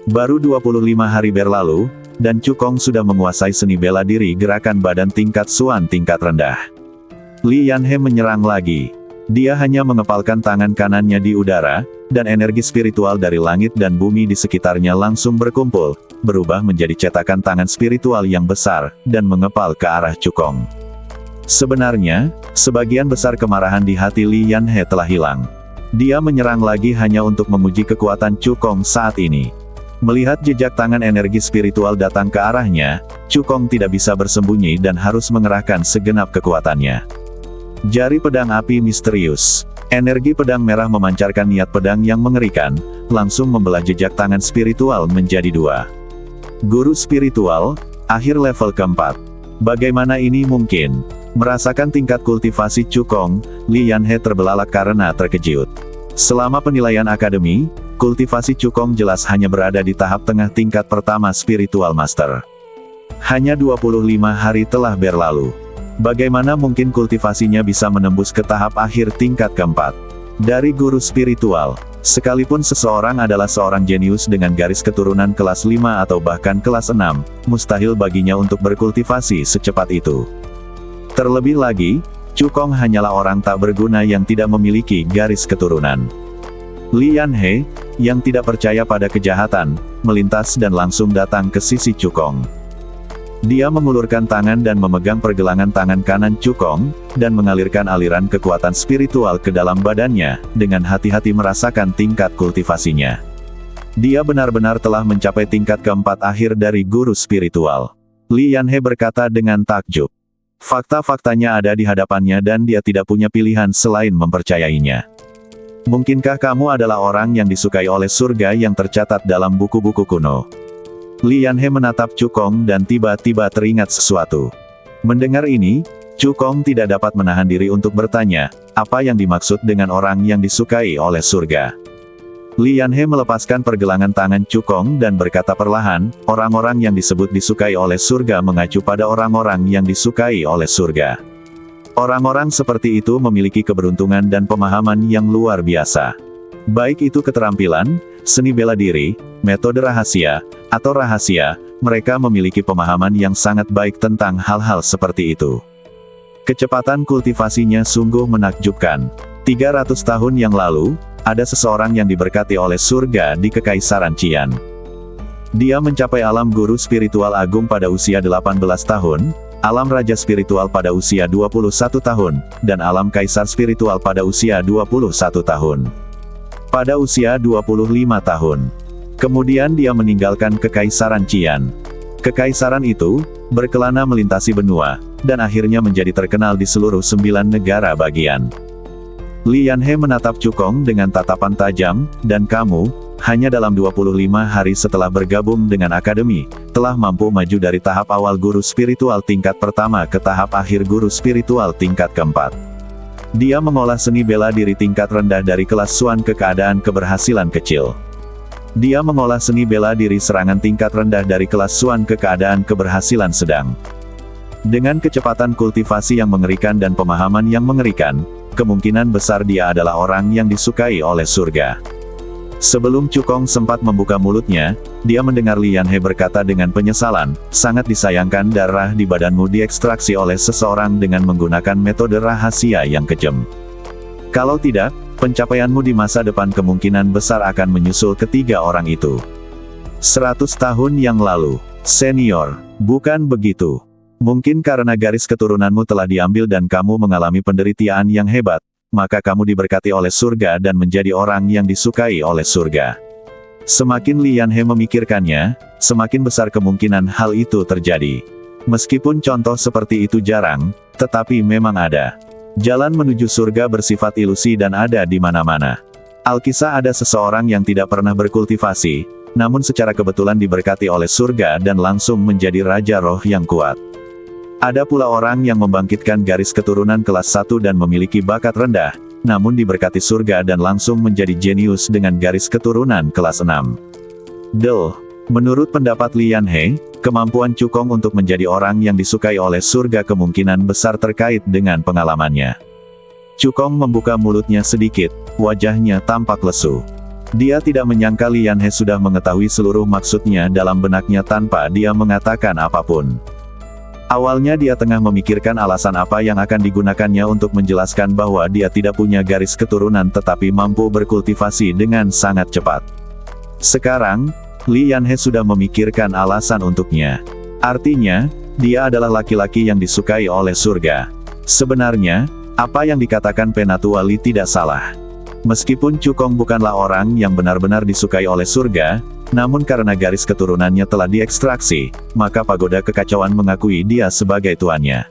Baru 25 hari berlalu, dan Cukong sudah menguasai seni bela diri gerakan badan tingkat Xuan tingkat rendah. Li Yanhe menyerang lagi. Dia hanya mengepalkan tangan kanannya di udara, dan energi spiritual dari langit dan bumi di sekitarnya langsung berkumpul, berubah menjadi cetakan tangan spiritual yang besar, dan mengepal ke arah Cukong. Sebenarnya, sebagian besar kemarahan di hati Li Yanhe telah hilang. Dia menyerang lagi hanya untuk menguji kekuatan Cukong saat ini. Melihat jejak tangan energi spiritual datang ke arahnya, Cukong tidak bisa bersembunyi dan harus mengerahkan segenap kekuatannya. Jari pedang api misterius. Energi pedang merah memancarkan niat pedang yang mengerikan, langsung membelah jejak tangan spiritual menjadi dua. Guru spiritual, akhir level keempat. Bagaimana ini mungkin? Merasakan tingkat kultivasi Cukong, Li Yanhe terbelalak karena terkejut. Selama penilaian akademi, kultivasi Cukong jelas hanya berada di tahap tengah tingkat pertama spiritual master. Hanya 25 hari telah berlalu. Bagaimana mungkin kultivasinya bisa menembus ke tahap akhir tingkat keempat? Dari guru spiritual, sekalipun seseorang adalah seorang jenius dengan garis keturunan kelas 5 atau bahkan kelas 6, mustahil baginya untuk berkultivasi secepat itu. Terlebih lagi, Cukong hanyalah orang tak berguna yang tidak memiliki garis keturunan. Li Yanhe, yang tidak percaya pada kejahatan, melintas dan langsung datang ke sisi Cukong. Dia mengulurkan tangan dan memegang pergelangan tangan kanan Cukong, dan mengalirkan aliran kekuatan spiritual ke dalam badannya, dengan hati-hati merasakan tingkat kultivasinya. Dia benar-benar telah mencapai tingkat keempat akhir dari guru spiritual. Li Yanhe berkata dengan takjub. Fakta-faktanya ada di hadapannya dan dia tidak punya pilihan selain mempercayainya. Mungkinkah kamu adalah orang yang disukai oleh surga yang tercatat dalam buku-buku kuno? Li Yanhe menatap Cukong dan tiba-tiba teringat sesuatu. Mendengar ini, Cukong tidak dapat menahan diri untuk bertanya, apa yang dimaksud dengan orang yang disukai oleh surga? Li Yanhe melepaskan pergelangan tangan Cukong dan berkata perlahan, orang-orang yang disebut disukai oleh surga mengacu pada orang-orang yang disukai oleh surga. Orang-orang seperti itu memiliki keberuntungan dan pemahaman yang luar biasa. Baik itu keterampilan, seni bela diri, metode rahasia, atau rahasia, mereka memiliki pemahaman yang sangat baik tentang hal-hal seperti itu. Kecepatan kultivasinya sungguh menakjubkan. 300 tahun yang lalu, ada seseorang yang diberkati oleh surga di Kekaisaran Qian. Dia mencapai alam guru spiritual agung pada usia 18 tahun, alam raja spiritual pada usia 21 tahun, dan alam kaisar spiritual pada usia 21 tahun. Pada usia 25 tahun. Kemudian dia meninggalkan Kekaisaran Qian. Kekaisaran itu, berkelana melintasi benua, dan akhirnya menjadi terkenal di seluruh 9 negara bagian. Li Yanhe menatap Cukong dengan tatapan tajam, dan kamu, hanya dalam 25 hari setelah bergabung dengan akademi, telah mampu maju dari tahap awal guru spiritual tingkat pertama ke tahap akhir guru spiritual tingkat keempat. Dia mengolah seni bela diri tingkat rendah dari kelas Xuan ke keadaan keberhasilan kecil. Dia mengolah seni bela diri serangan tingkat rendah dari kelas Xuan ke keadaan keberhasilan sedang. Dengan kecepatan kultivasi yang mengerikan dan pemahaman yang mengerikan, kemungkinan besar dia adalah orang yang disukai oleh surga. Sebelum Cukong sempat membuka mulutnya, dia mendengar Li Yanhe berkata dengan penyesalan, sangat disayangkan darah di badanmu diekstraksi oleh seseorang dengan menggunakan metode rahasia yang kejam. Kalau tidak, pencapaianmu di masa depan kemungkinan besar akan menyusul ketiga orang itu. 100 tahun yang lalu, senior, bukan begitu. Mungkin karena garis keturunanmu telah diambil dan kamu mengalami penderitaan yang hebat, maka kamu diberkati oleh surga dan menjadi orang yang disukai oleh surga. Semakin Li Yanhe memikirkannya, semakin besar kemungkinan hal itu terjadi. Meskipun contoh seperti itu jarang, tetapi memang ada. Jalan menuju surga bersifat ilusi dan ada di mana-mana. Alkisah ada seseorang yang tidak pernah berkultivasi, namun secara kebetulan diberkati oleh surga dan langsung menjadi raja roh yang kuat. Ada pula orang yang membangkitkan garis keturunan kelas 1 dan memiliki bakat rendah, namun diberkati surga dan langsung menjadi jenius dengan garis keturunan kelas 6. Menurut pendapat Li Yanhe, kemampuan Cukong untuk menjadi orang yang disukai oleh surga kemungkinan besar terkait dengan pengalamannya. Cukong membuka mulutnya sedikit, wajahnya tampak lesu. Dia tidak menyangka Li Yanhe sudah mengetahui seluruh maksudnya dalam benaknya tanpa dia mengatakan apapun. Awalnya dia tengah memikirkan alasan apa yang akan digunakannya untuk menjelaskan bahwa dia tidak punya garis keturunan tetapi mampu berkultivasi dengan sangat cepat. Sekarang, Li Yanhe sudah memikirkan alasan untuknya. Artinya, dia adalah laki-laki yang disukai oleh surga. Sebenarnya, apa yang dikatakan Penatuali tidak salah. Meskipun Cukong bukanlah orang yang benar-benar disukai oleh surga, namun karena garis keturunannya telah diekstraksi, maka pagoda kekacauan mengakui dia sebagai tuannya.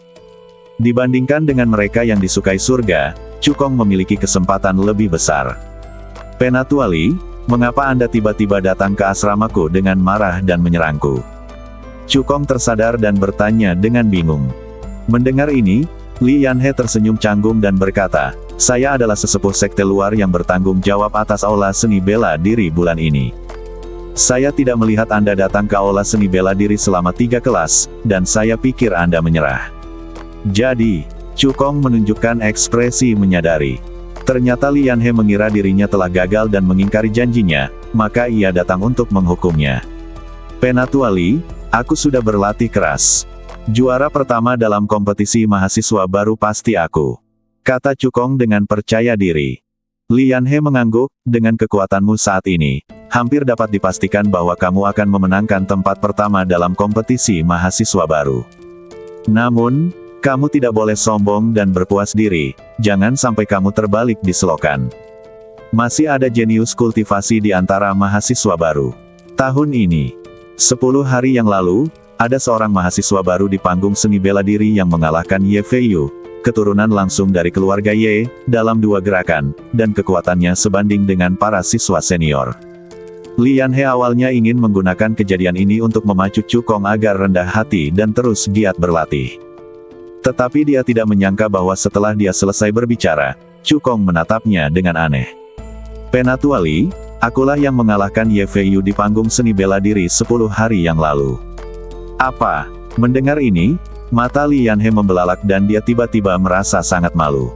Dibandingkan dengan mereka yang disukai surga, Cukong memiliki kesempatan lebih besar. Penatuali, mengapa Anda tiba-tiba datang ke asramaku dengan marah dan menyerangku? Cukong tersadar dan bertanya dengan bingung. Mendengar ini, Li Yanhe tersenyum canggung dan berkata, "Saya adalah sesepuh sekte luar yang bertanggung jawab atas aula seni bela diri bulan ini. Saya tidak melihat Anda datang ke aula seni bela diri selama 3 kelas, dan saya pikir Anda menyerah." Jadi, Cukong menunjukkan ekspresi menyadari. Ternyata Li Yanhe mengira dirinya telah gagal dan mengingkari janjinya, maka ia datang untuk menghukumnya. "Penatuali, aku sudah berlatih keras. Juara pertama dalam kompetisi mahasiswa baru pasti aku," kata Cukong dengan percaya diri. Li Yanhe mengangguk, "Dengan kekuatanmu saat ini, hampir dapat dipastikan bahwa kamu akan memenangkan tempat pertama dalam kompetisi mahasiswa baru. Namun, kamu tidak boleh sombong dan berpuas diri, jangan sampai kamu terbalik di selokan. Masih ada jenius kultivasi di antara mahasiswa baru. Tahun ini, 10 hari yang lalu, ada seorang mahasiswa baru di panggung seni bela diri yang mengalahkan Ye Feiyu, keturunan langsung dari keluarga Ye, dalam 2 gerakan, dan kekuatannya sebanding dengan para siswa senior." Li Yanhe awalnya ingin menggunakan kejadian ini untuk memacu Cukong agar rendah hati dan terus giat berlatih. Tetapi dia tidak menyangka bahwa setelah dia selesai berbicara, Cukong menatapnya dengan aneh. "Penatuali, akulah yang mengalahkan Ye Feiyu di panggung seni bela diri 10 hari yang lalu." "Apa?" Mendengar ini, mata Li Yanhe membelalak dan dia tiba-tiba merasa sangat malu.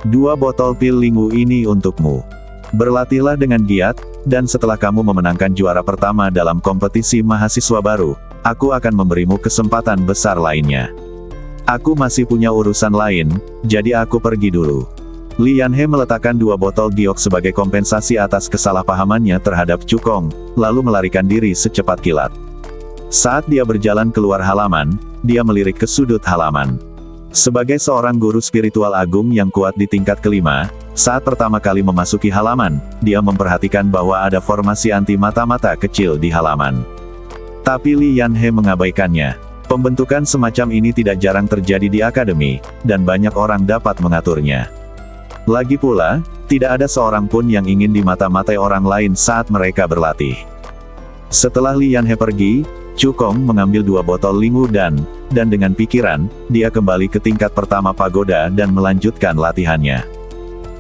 "2 botol pil lingu ini untukmu. Berlatihlah dengan giat, dan setelah kamu memenangkan juara pertama dalam kompetisi mahasiswa baru, aku akan memberimu kesempatan besar lainnya. Aku masih punya urusan lain, jadi aku pergi dulu." Li Yanhe meletakkan 2 botol giok sebagai kompensasi atas kesalahpahamannya terhadap Cukong, lalu melarikan diri secepat kilat. Saat dia berjalan keluar halaman, dia melirik ke sudut halaman. Sebagai seorang guru spiritual agung yang kuat di tingkat kelima, saat pertama kali memasuki halaman, dia memperhatikan bahwa ada formasi anti mata-mata kecil di halaman. Tapi Li Yanhe mengabaikannya. Pembentukan semacam ini tidak jarang terjadi di akademi, dan banyak orang dapat mengaturnya. Lagi pula, tidak ada seorang pun yang ingin dimata-matai orang lain saat mereka berlatih. Setelah Li Yanhe pergi, Cukong mengambil 2 botol lingu dan dengan pikiran, dia kembali ke tingkat pertama pagoda dan melanjutkan latihannya.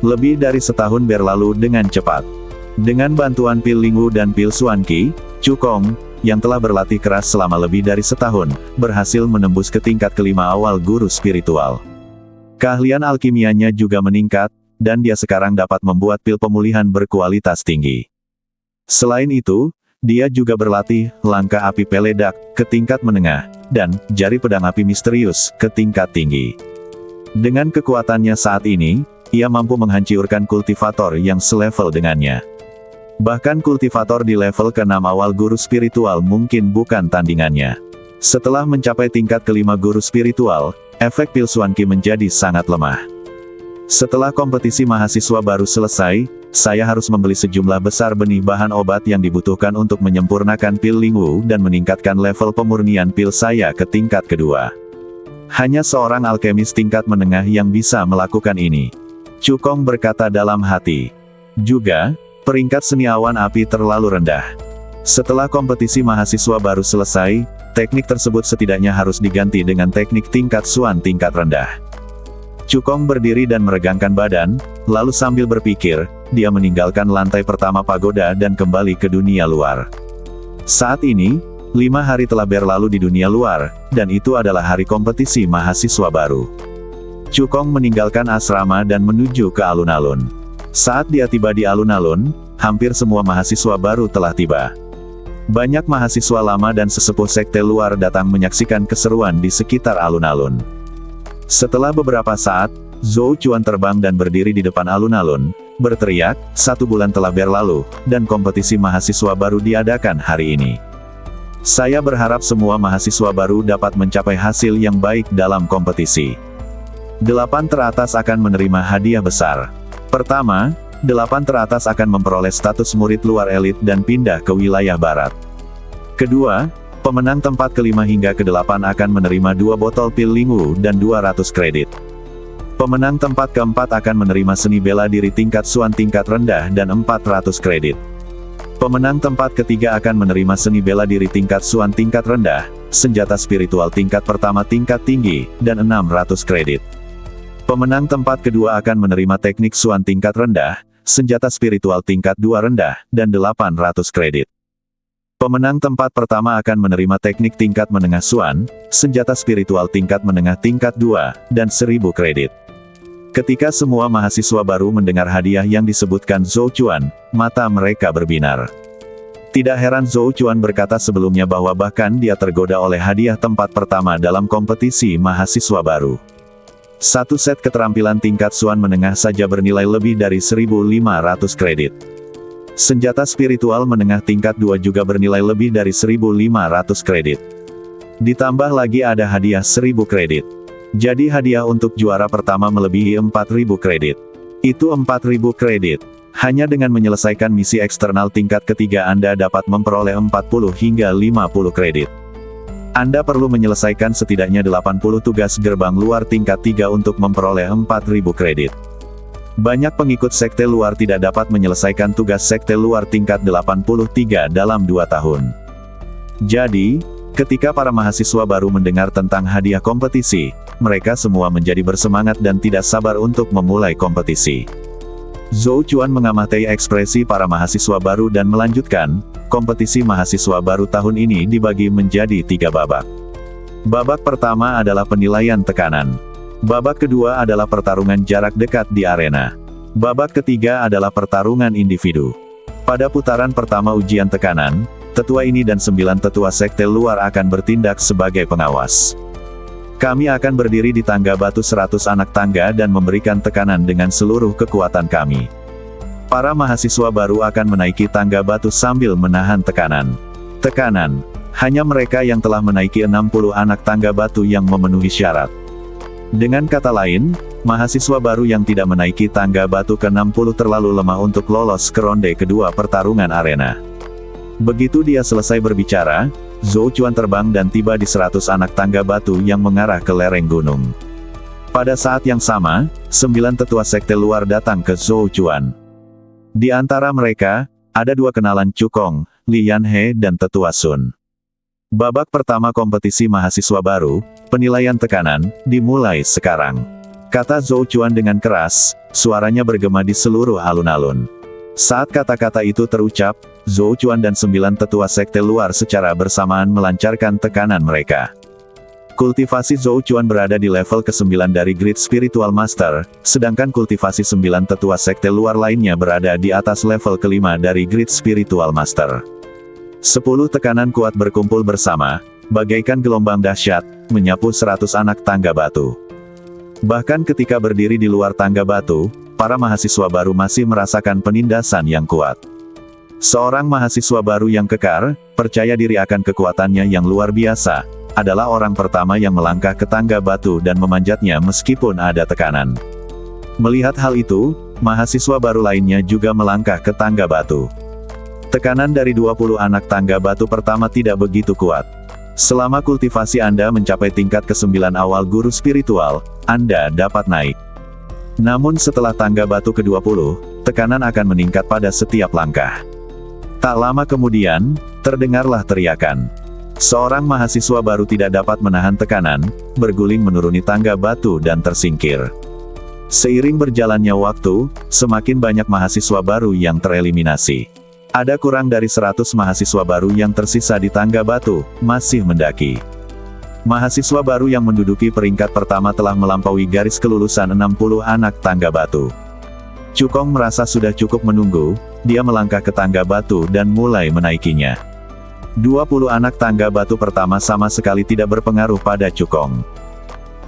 Lebih dari setahun berlalu dengan cepat. Dengan bantuan pil lingu dan pil suanqi, Cukong, yang telah berlatih keras selama lebih dari setahun, berhasil menembus ke tingkat kelima awal guru spiritual. Keahlian alkimianya juga meningkat, dan dia sekarang dapat membuat pil pemulihan berkualitas tinggi. Selain itu, dia juga berlatih langkah api peledak ke tingkat menengah, dan jari pedang api misterius ke tingkat tinggi. Dengan kekuatannya saat ini, ia mampu menghancurkan kultivator yang selevel dengannya. Bahkan kultivator di level ke-6 awal guru spiritual mungkin bukan tandingannya. Setelah mencapai tingkat kelima guru spiritual, efek pil suanqi menjadi sangat lemah. Setelah kompetisi mahasiswa baru selesai, saya harus membeli sejumlah besar benih bahan obat yang dibutuhkan untuk menyempurnakan pil lingu dan meningkatkan level pemurnian pil saya ke tingkat kedua. Hanya seorang alkemis tingkat menengah yang bisa melakukan ini. Cukong berkata dalam hati. Juga, peringkat seni awan api terlalu rendah. Setelah kompetisi mahasiswa baru selesai, teknik tersebut setidaknya harus diganti dengan teknik tingkat suan tingkat rendah. Cukong berdiri dan meregangkan badan, lalu sambil berpikir, dia meninggalkan lantai pertama pagoda dan kembali ke dunia luar. Saat ini, 5 hari telah berlalu di dunia luar, dan itu adalah hari kompetisi mahasiswa baru. Cukong meninggalkan asrama dan menuju ke alun-alun. Saat dia tiba di alun-alun, hampir semua mahasiswa baru telah tiba. Banyak mahasiswa lama dan sesepuh sekte luar datang menyaksikan keseruan di sekitar alun-alun. Setelah beberapa saat, Zhou Chuan terbang dan berdiri di depan alun-alun, berteriak, 1 bulan telah berlalu, dan kompetisi mahasiswa baru diadakan hari ini. Saya berharap semua mahasiswa baru dapat mencapai hasil yang baik dalam kompetisi. 8 teratas akan menerima hadiah besar. Pertama, 8 teratas akan memperoleh status murid luar elit dan pindah ke wilayah barat. Kedua, pemenang tempat ke-5 hingga ke-8 akan menerima 2 botol pil lingu dan 200 kredit. Pemenang tempat ke-4 akan menerima seni bela diri tingkat Suan tingkat rendah dan 400 kredit. Pemenang tempat ke-3 akan menerima seni bela diri tingkat Suan tingkat rendah, senjata spiritual tingkat pertama tingkat tinggi, dan 600 kredit. Pemenang tempat kedua akan menerima teknik Suan tingkat rendah, senjata spiritual tingkat 2 rendah, dan 800 kredit. Pemenang tempat pertama akan menerima teknik tingkat menengah Suan, senjata spiritual tingkat menengah tingkat 2, dan 1000 kredit. Ketika semua mahasiswa baru mendengar hadiah yang disebutkan Zhou Chuan, mata mereka berbinar. Tidak heran Zhou Chuan berkata sebelumnya bahwa bahkan dia tergoda oleh hadiah tempat pertama dalam kompetisi mahasiswa baru. Satu set keterampilan tingkat Suan menengah saja bernilai lebih dari 1.500 kredit. Senjata spiritual menengah tingkat 2 juga bernilai lebih dari 1.500 kredit. Ditambah lagi ada hadiah 1.000 kredit. Jadi hadiah untuk juara pertama melebihi 4.000 kredit. Itu 4.000 kredit. Hanya dengan menyelesaikan misi eksternal tingkat ketiga Anda dapat memperoleh 40 hingga 50 kredit. Anda perlu menyelesaikan setidaknya 80 tugas gerbang luar tingkat 3 untuk memperoleh 4.000 kredit. Banyak pengikut sekte luar tidak dapat menyelesaikan tugas sekte luar tingkat 83 dalam 2 tahun. Jadi, ketika para mahasiswa baru mendengar tentang hadiah kompetisi, mereka semua menjadi bersemangat dan tidak sabar untuk memulai kompetisi. Zhou Chuan mengamati ekspresi para mahasiswa baru dan melanjutkan, kompetisi mahasiswa baru tahun ini dibagi menjadi 3 babak. Babak pertama adalah penilaian tekanan. Babak kedua adalah pertarungan jarak dekat di arena. Babak ketiga adalah pertarungan individu. Pada putaran pertama ujian tekanan, tetua ini dan 9 tetua sekte luar akan bertindak sebagai pengawas. Kami akan berdiri di tangga batu 100 anak tangga dan memberikan tekanan dengan seluruh kekuatan kami. Para mahasiswa baru akan menaiki tangga batu sambil menahan tekanan. Tekanan. Hanya mereka yang telah menaiki 60 anak tangga batu yang memenuhi syarat. Dengan kata lain, mahasiswa baru yang tidak menaiki tangga batu ke-60 terlalu lemah untuk lolos ke ronde kedua pertarungan arena. Begitu dia selesai berbicara, Zhou Chuan terbang dan tiba di 100 anak tangga batu yang mengarah ke lereng gunung. Pada saat yang sama, 9 tetua sekte luar datang ke Zhou Chuan. Di antara mereka, ada 2 kenalan Cukong, Li Yanhe dan tetua Sun. Babak pertama kompetisi mahasiswa baru, penilaian tekanan, dimulai sekarang. Kata Zhou Chuan dengan keras, suaranya bergema di seluruh alun-alun. Saat kata-kata itu terucap, Zhou Chuan dan 9 tetua sekte luar secara bersamaan melancarkan tekanan mereka. Kultivasi Zhou Chuan berada di level ke-9 dari Great Spiritual Master, sedangkan kultivasi 9 tetua sekte luar lainnya berada di atas level ke-5 dari Great Spiritual Master. 10 tekanan kuat berkumpul bersama, bagaikan gelombang dahsyat, menyapu 100 anak tangga batu. Bahkan ketika berdiri di luar tangga batu, para mahasiswa baru masih merasakan penindasan yang kuat. Seorang mahasiswa baru yang kekar, percaya diri akan kekuatannya yang luar biasa, adalah orang pertama yang melangkah ke tangga batu dan memanjatnya meskipun ada tekanan. Melihat hal itu, mahasiswa baru lainnya juga melangkah ke tangga batu. Tekanan dari 20 anak tangga batu pertama tidak begitu kuat. Selama kultivasi Anda mencapai tingkat ke-9 awal guru spiritual, Anda dapat naik. Namun setelah tangga batu ke-20, tekanan akan meningkat pada setiap langkah. Tak lama kemudian, terdengarlah teriakan. Seorang mahasiswa baru tidak dapat menahan tekanan, berguling menuruni tangga batu dan tersingkir. Seiring berjalannya waktu, semakin banyak mahasiswa baru yang tereliminasi. Ada kurang dari 100 mahasiswa baru yang tersisa di tangga batu, masih mendaki. Mahasiswa baru yang menduduki peringkat pertama telah melampaui garis kelulusan 60 anak tangga batu. Cukong merasa sudah cukup menunggu, dia melangkah ke tangga batu dan mulai menaikinya. 20 anak tangga batu pertama sama sekali tidak berpengaruh pada Cukong.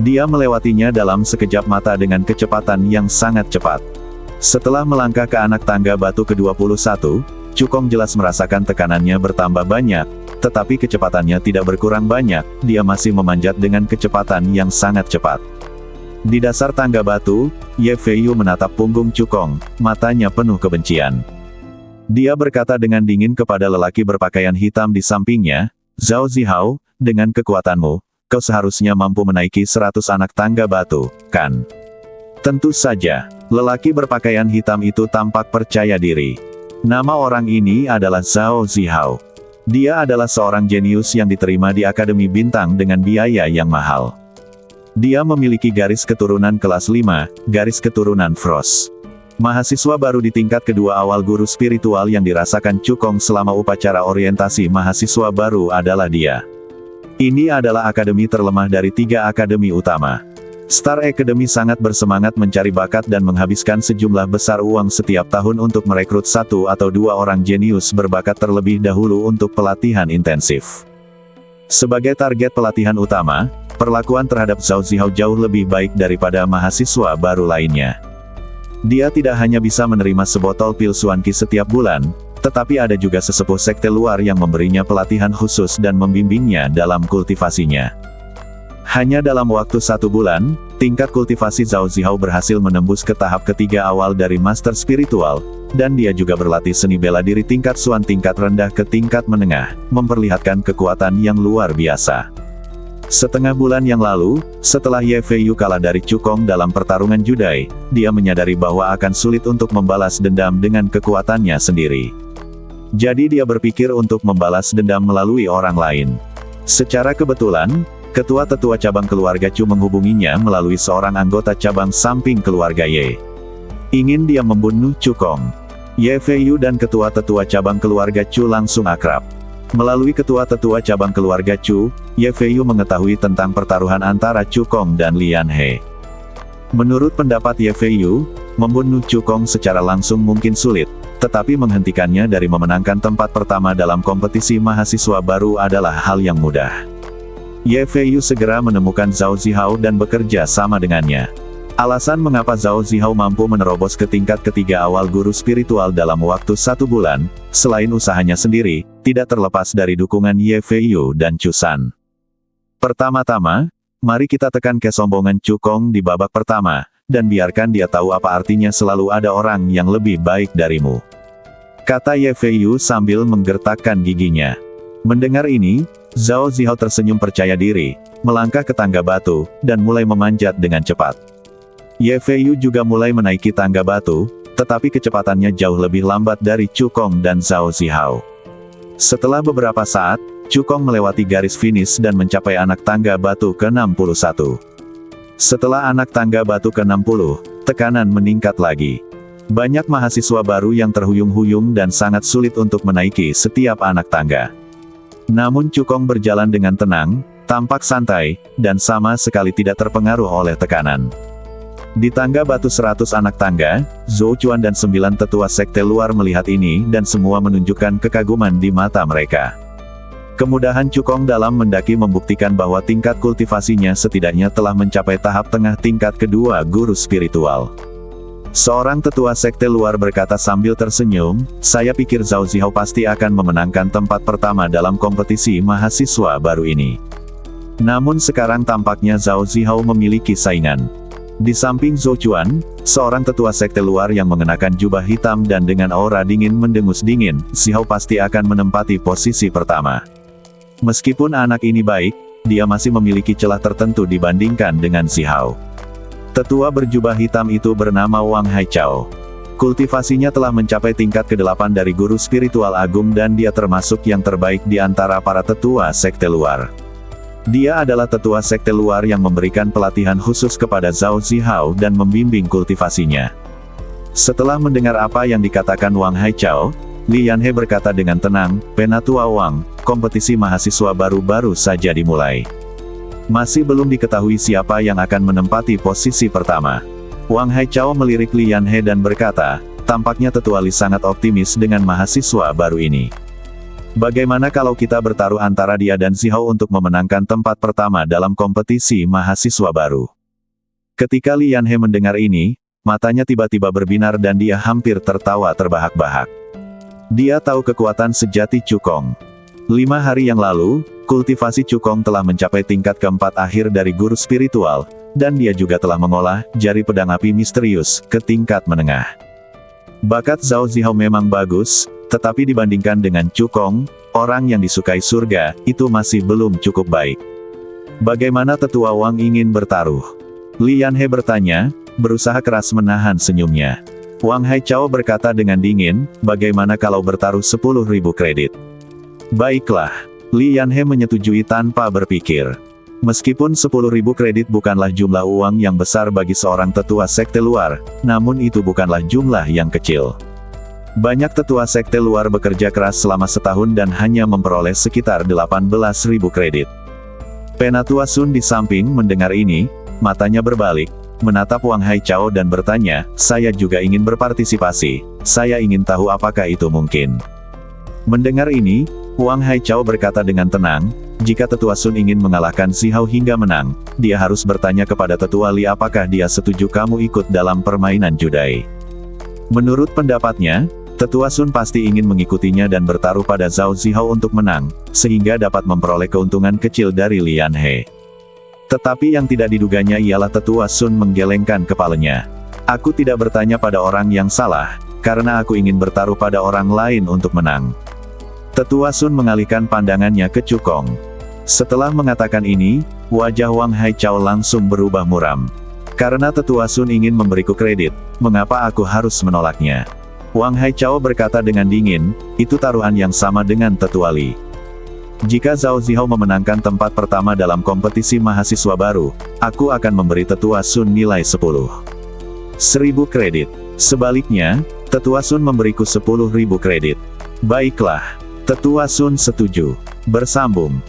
Dia melewatinya dalam sekejap mata dengan kecepatan yang sangat cepat. Setelah melangkah ke anak tangga batu ke-21, Cukong jelas merasakan tekanannya bertambah banyak, tetapi kecepatannya tidak berkurang banyak, dia masih memanjat dengan kecepatan yang sangat cepat. Di dasar tangga batu, Ye Feiyu menatap punggung Cukong, matanya penuh kebencian. Dia berkata dengan dingin kepada lelaki berpakaian hitam di sampingnya, "Zhao Zihao, dengan kekuatanmu, kau seharusnya mampu menaiki 100 anak tangga batu, kan?" Tentu saja, lelaki berpakaian hitam itu tampak percaya diri. Nama orang ini adalah Zhao Zihao. Dia adalah seorang jenius yang diterima di Akademi Bintang dengan biaya yang mahal. Dia memiliki garis keturunan kelas 5, garis keturunan Frost. Mahasiswa baru di tingkat kedua awal guru spiritual yang dirasakan Cukong selama upacara orientasi mahasiswa baru adalah dia. Ini adalah akademi terlemah dari 3 akademi utama. Star Academy sangat bersemangat mencari bakat dan menghabiskan sejumlah besar uang setiap tahun untuk merekrut 1 atau 2 orang jenius berbakat terlebih dahulu untuk pelatihan intensif. Sebagai target pelatihan utama, perlakuan terhadap Zhao Zihao jauh lebih baik daripada mahasiswa baru lainnya. Dia tidak hanya bisa menerima sebotol pil Suanqi setiap bulan, tetapi ada juga sesepuh sekte luar yang memberinya pelatihan khusus dan membimbingnya dalam kultivasinya. Hanya dalam waktu 1 bulan, tingkat kultivasi Zhao Zihao berhasil menembus ke tahap ketiga awal dari master spiritual, dan dia juga berlatih seni bela diri tingkat Suan tingkat rendah ke tingkat menengah, memperlihatkan kekuatan yang luar biasa. Setengah bulan yang lalu, setelah Ye Feiyu kalah dari Cukong dalam pertarungan judai, dia menyadari bahwa akan sulit untuk membalas dendam dengan kekuatannya sendiri. Jadi dia berpikir untuk membalas dendam melalui orang lain. Secara kebetulan, ketua tetua cabang keluarga Chu menghubunginya melalui seorang anggota cabang samping keluarga Ye. Ingin dia membunuh Cukong. Ye Feiyu dan ketua tetua cabang keluarga Chu langsung akrab. Melalui ketua tetua cabang keluarga Chu, Ye Feiyu mengetahui tentang pertaruhan antara Cukong dan Lian He. Menurut pendapat Ye Feiyu, membunuh Cukong secara langsung mungkin sulit, tetapi menghentikannya dari memenangkan tempat pertama dalam kompetisi mahasiswa baru adalah hal yang mudah. Ye Feiyu segera menemukan Zhao Zihao dan bekerja sama dengannya. Alasan mengapa Zhao Zihao mampu menerobos ke tingkat ketiga awal guru spiritual dalam waktu 1 bulan, selain usahanya sendiri, tidak terlepas dari dukungan Ye Feiyu dan Chu San. Pertama-tama, mari kita tekan kesombongan Cukong di babak pertama, dan biarkan dia tahu apa artinya selalu ada orang yang lebih baik darimu. Kata Ye Feiyu sambil menggertakkan giginya. Mendengar ini, Zhao Zihao tersenyum percaya diri, melangkah ke tangga batu, dan mulai memanjat dengan cepat. Ye Feiyu juga mulai menaiki tangga batu, tetapi kecepatannya jauh lebih lambat dari Cukong dan Zhao Zihao. Setelah beberapa saat, Cukong melewati garis finish dan mencapai anak tangga batu ke-61. Setelah anak tangga batu ke-60, tekanan meningkat lagi. Banyak mahasiswa baru yang terhuyung-huyung dan sangat sulit untuk menaiki setiap anak tangga. Namun Cukong berjalan dengan tenang, tampak santai, dan sama sekali tidak terpengaruh oleh tekanan. Di tangga batu 100 anak tangga, Zhou Chuan dan 9 tetua sekte luar melihat ini dan semua menunjukkan kekaguman di mata mereka. Kemudahan Cukong dalam mendaki membuktikan bahwa tingkat kultivasinya setidaknya telah mencapai tahap tengah tingkat kedua guru spiritual. Seorang tetua sekte luar berkata sambil tersenyum, "Saya pikir Zhao Zihao pasti akan memenangkan tempat pertama dalam kompetisi mahasiswa baru ini. Namun sekarang tampaknya Zhao Zihao memiliki saingan." Di samping Zhou Chuan, seorang tetua sekte luar yang mengenakan jubah hitam dan dengan aura dingin mendengus dingin, Zihao pasti akan menempati posisi pertama. Meskipun anak ini baik, dia masih memiliki celah tertentu dibandingkan dengan Zihao. Tetua berjubah hitam itu bernama Wang Haichao. Kultivasinya telah mencapai tingkat ke-8 dari guru spiritual agung dan dia termasuk yang terbaik di antara para tetua sekte luar. Dia adalah tetua sekte luar yang memberikan pelatihan khusus kepada Zhao Zihao dan membimbing kultivasinya. Setelah mendengar apa yang dikatakan Wang Haichao, Li Yanhe berkata dengan tenang, "Penatua Wang, kompetisi mahasiswa baru-baru saja dimulai. Masih belum diketahui siapa yang akan menempati posisi pertama." Wang Haichao melirik Li Yanhe dan berkata, "Tampaknya tetua Li sangat optimis dengan mahasiswa baru ini. Bagaimana kalau kita bertaruh antara dia dan Zihao untuk memenangkan tempat pertama dalam kompetisi mahasiswa baru?" Ketika Li Yanhe mendengar ini, matanya tiba-tiba berbinar dan dia hampir tertawa terbahak-bahak. Dia tahu kekuatan sejati Cukong. 5 hari yang lalu, kultivasi Cukong telah mencapai tingkat keempat akhir dari guru spiritual, dan dia juga telah mengolah jari pedang api misterius ke tingkat menengah. Bakat Zhao Zihao memang bagus, tetapi dibandingkan dengan Chu Kong, orang yang disukai surga, itu masih belum cukup baik. Bagaimana tetua Wang ingin bertaruh? Li Yanhe bertanya, berusaha keras menahan senyumnya. Wang Haichao berkata dengan dingin, bagaimana kalau bertaruh 10.000 kredit? Baiklah. Li Yanhe menyetujui tanpa berpikir. Meskipun 10.000 kredit bukanlah jumlah uang yang besar bagi seorang tetua sekte luar, namun itu bukanlah jumlah yang kecil. Banyak tetua sekte luar bekerja keras selama setahun dan hanya memperoleh sekitar 18.000 kredit. Penatua Sun di samping mendengar ini, matanya berbalik, menatap Wang Haichao dan bertanya, saya juga ingin berpartisipasi, saya ingin tahu apakah itu mungkin. Mendengar ini, Wang Haichao berkata dengan tenang, jika tetua Sun ingin mengalahkan Zihao hingga menang, dia harus bertanya kepada tetua Li apakah dia setuju kamu ikut dalam permainan judai. Menurut pendapatnya, tetua Sun pasti ingin mengikutinya dan bertaruh pada Zhao Zihao untuk menang, sehingga dapat memperoleh keuntungan kecil dari Li Yanhe. Tetapi yang tidak diduganya ialah tetua Sun menggelengkan kepalanya. Aku tidak bertanya pada orang yang salah, karena aku ingin bertaruh pada orang lain untuk menang. Tetua Sun mengalihkan pandangannya ke Chu Kong. Setelah mengatakan ini, wajah Wang Haichao langsung berubah muram. Karena tetua Sun ingin memberiku kredit, mengapa aku harus menolaknya? Wang Haichao berkata dengan dingin, itu taruhan yang sama dengan tetua Li. Jika Zhao Zihao memenangkan tempat pertama dalam kompetisi mahasiswa baru, aku akan memberi tetua Sun nilai 10.000 kredit. Sebaliknya, tetua Sun memberiku 10.000 kredit. Baiklah. Tetua Sun setuju. Bersambung.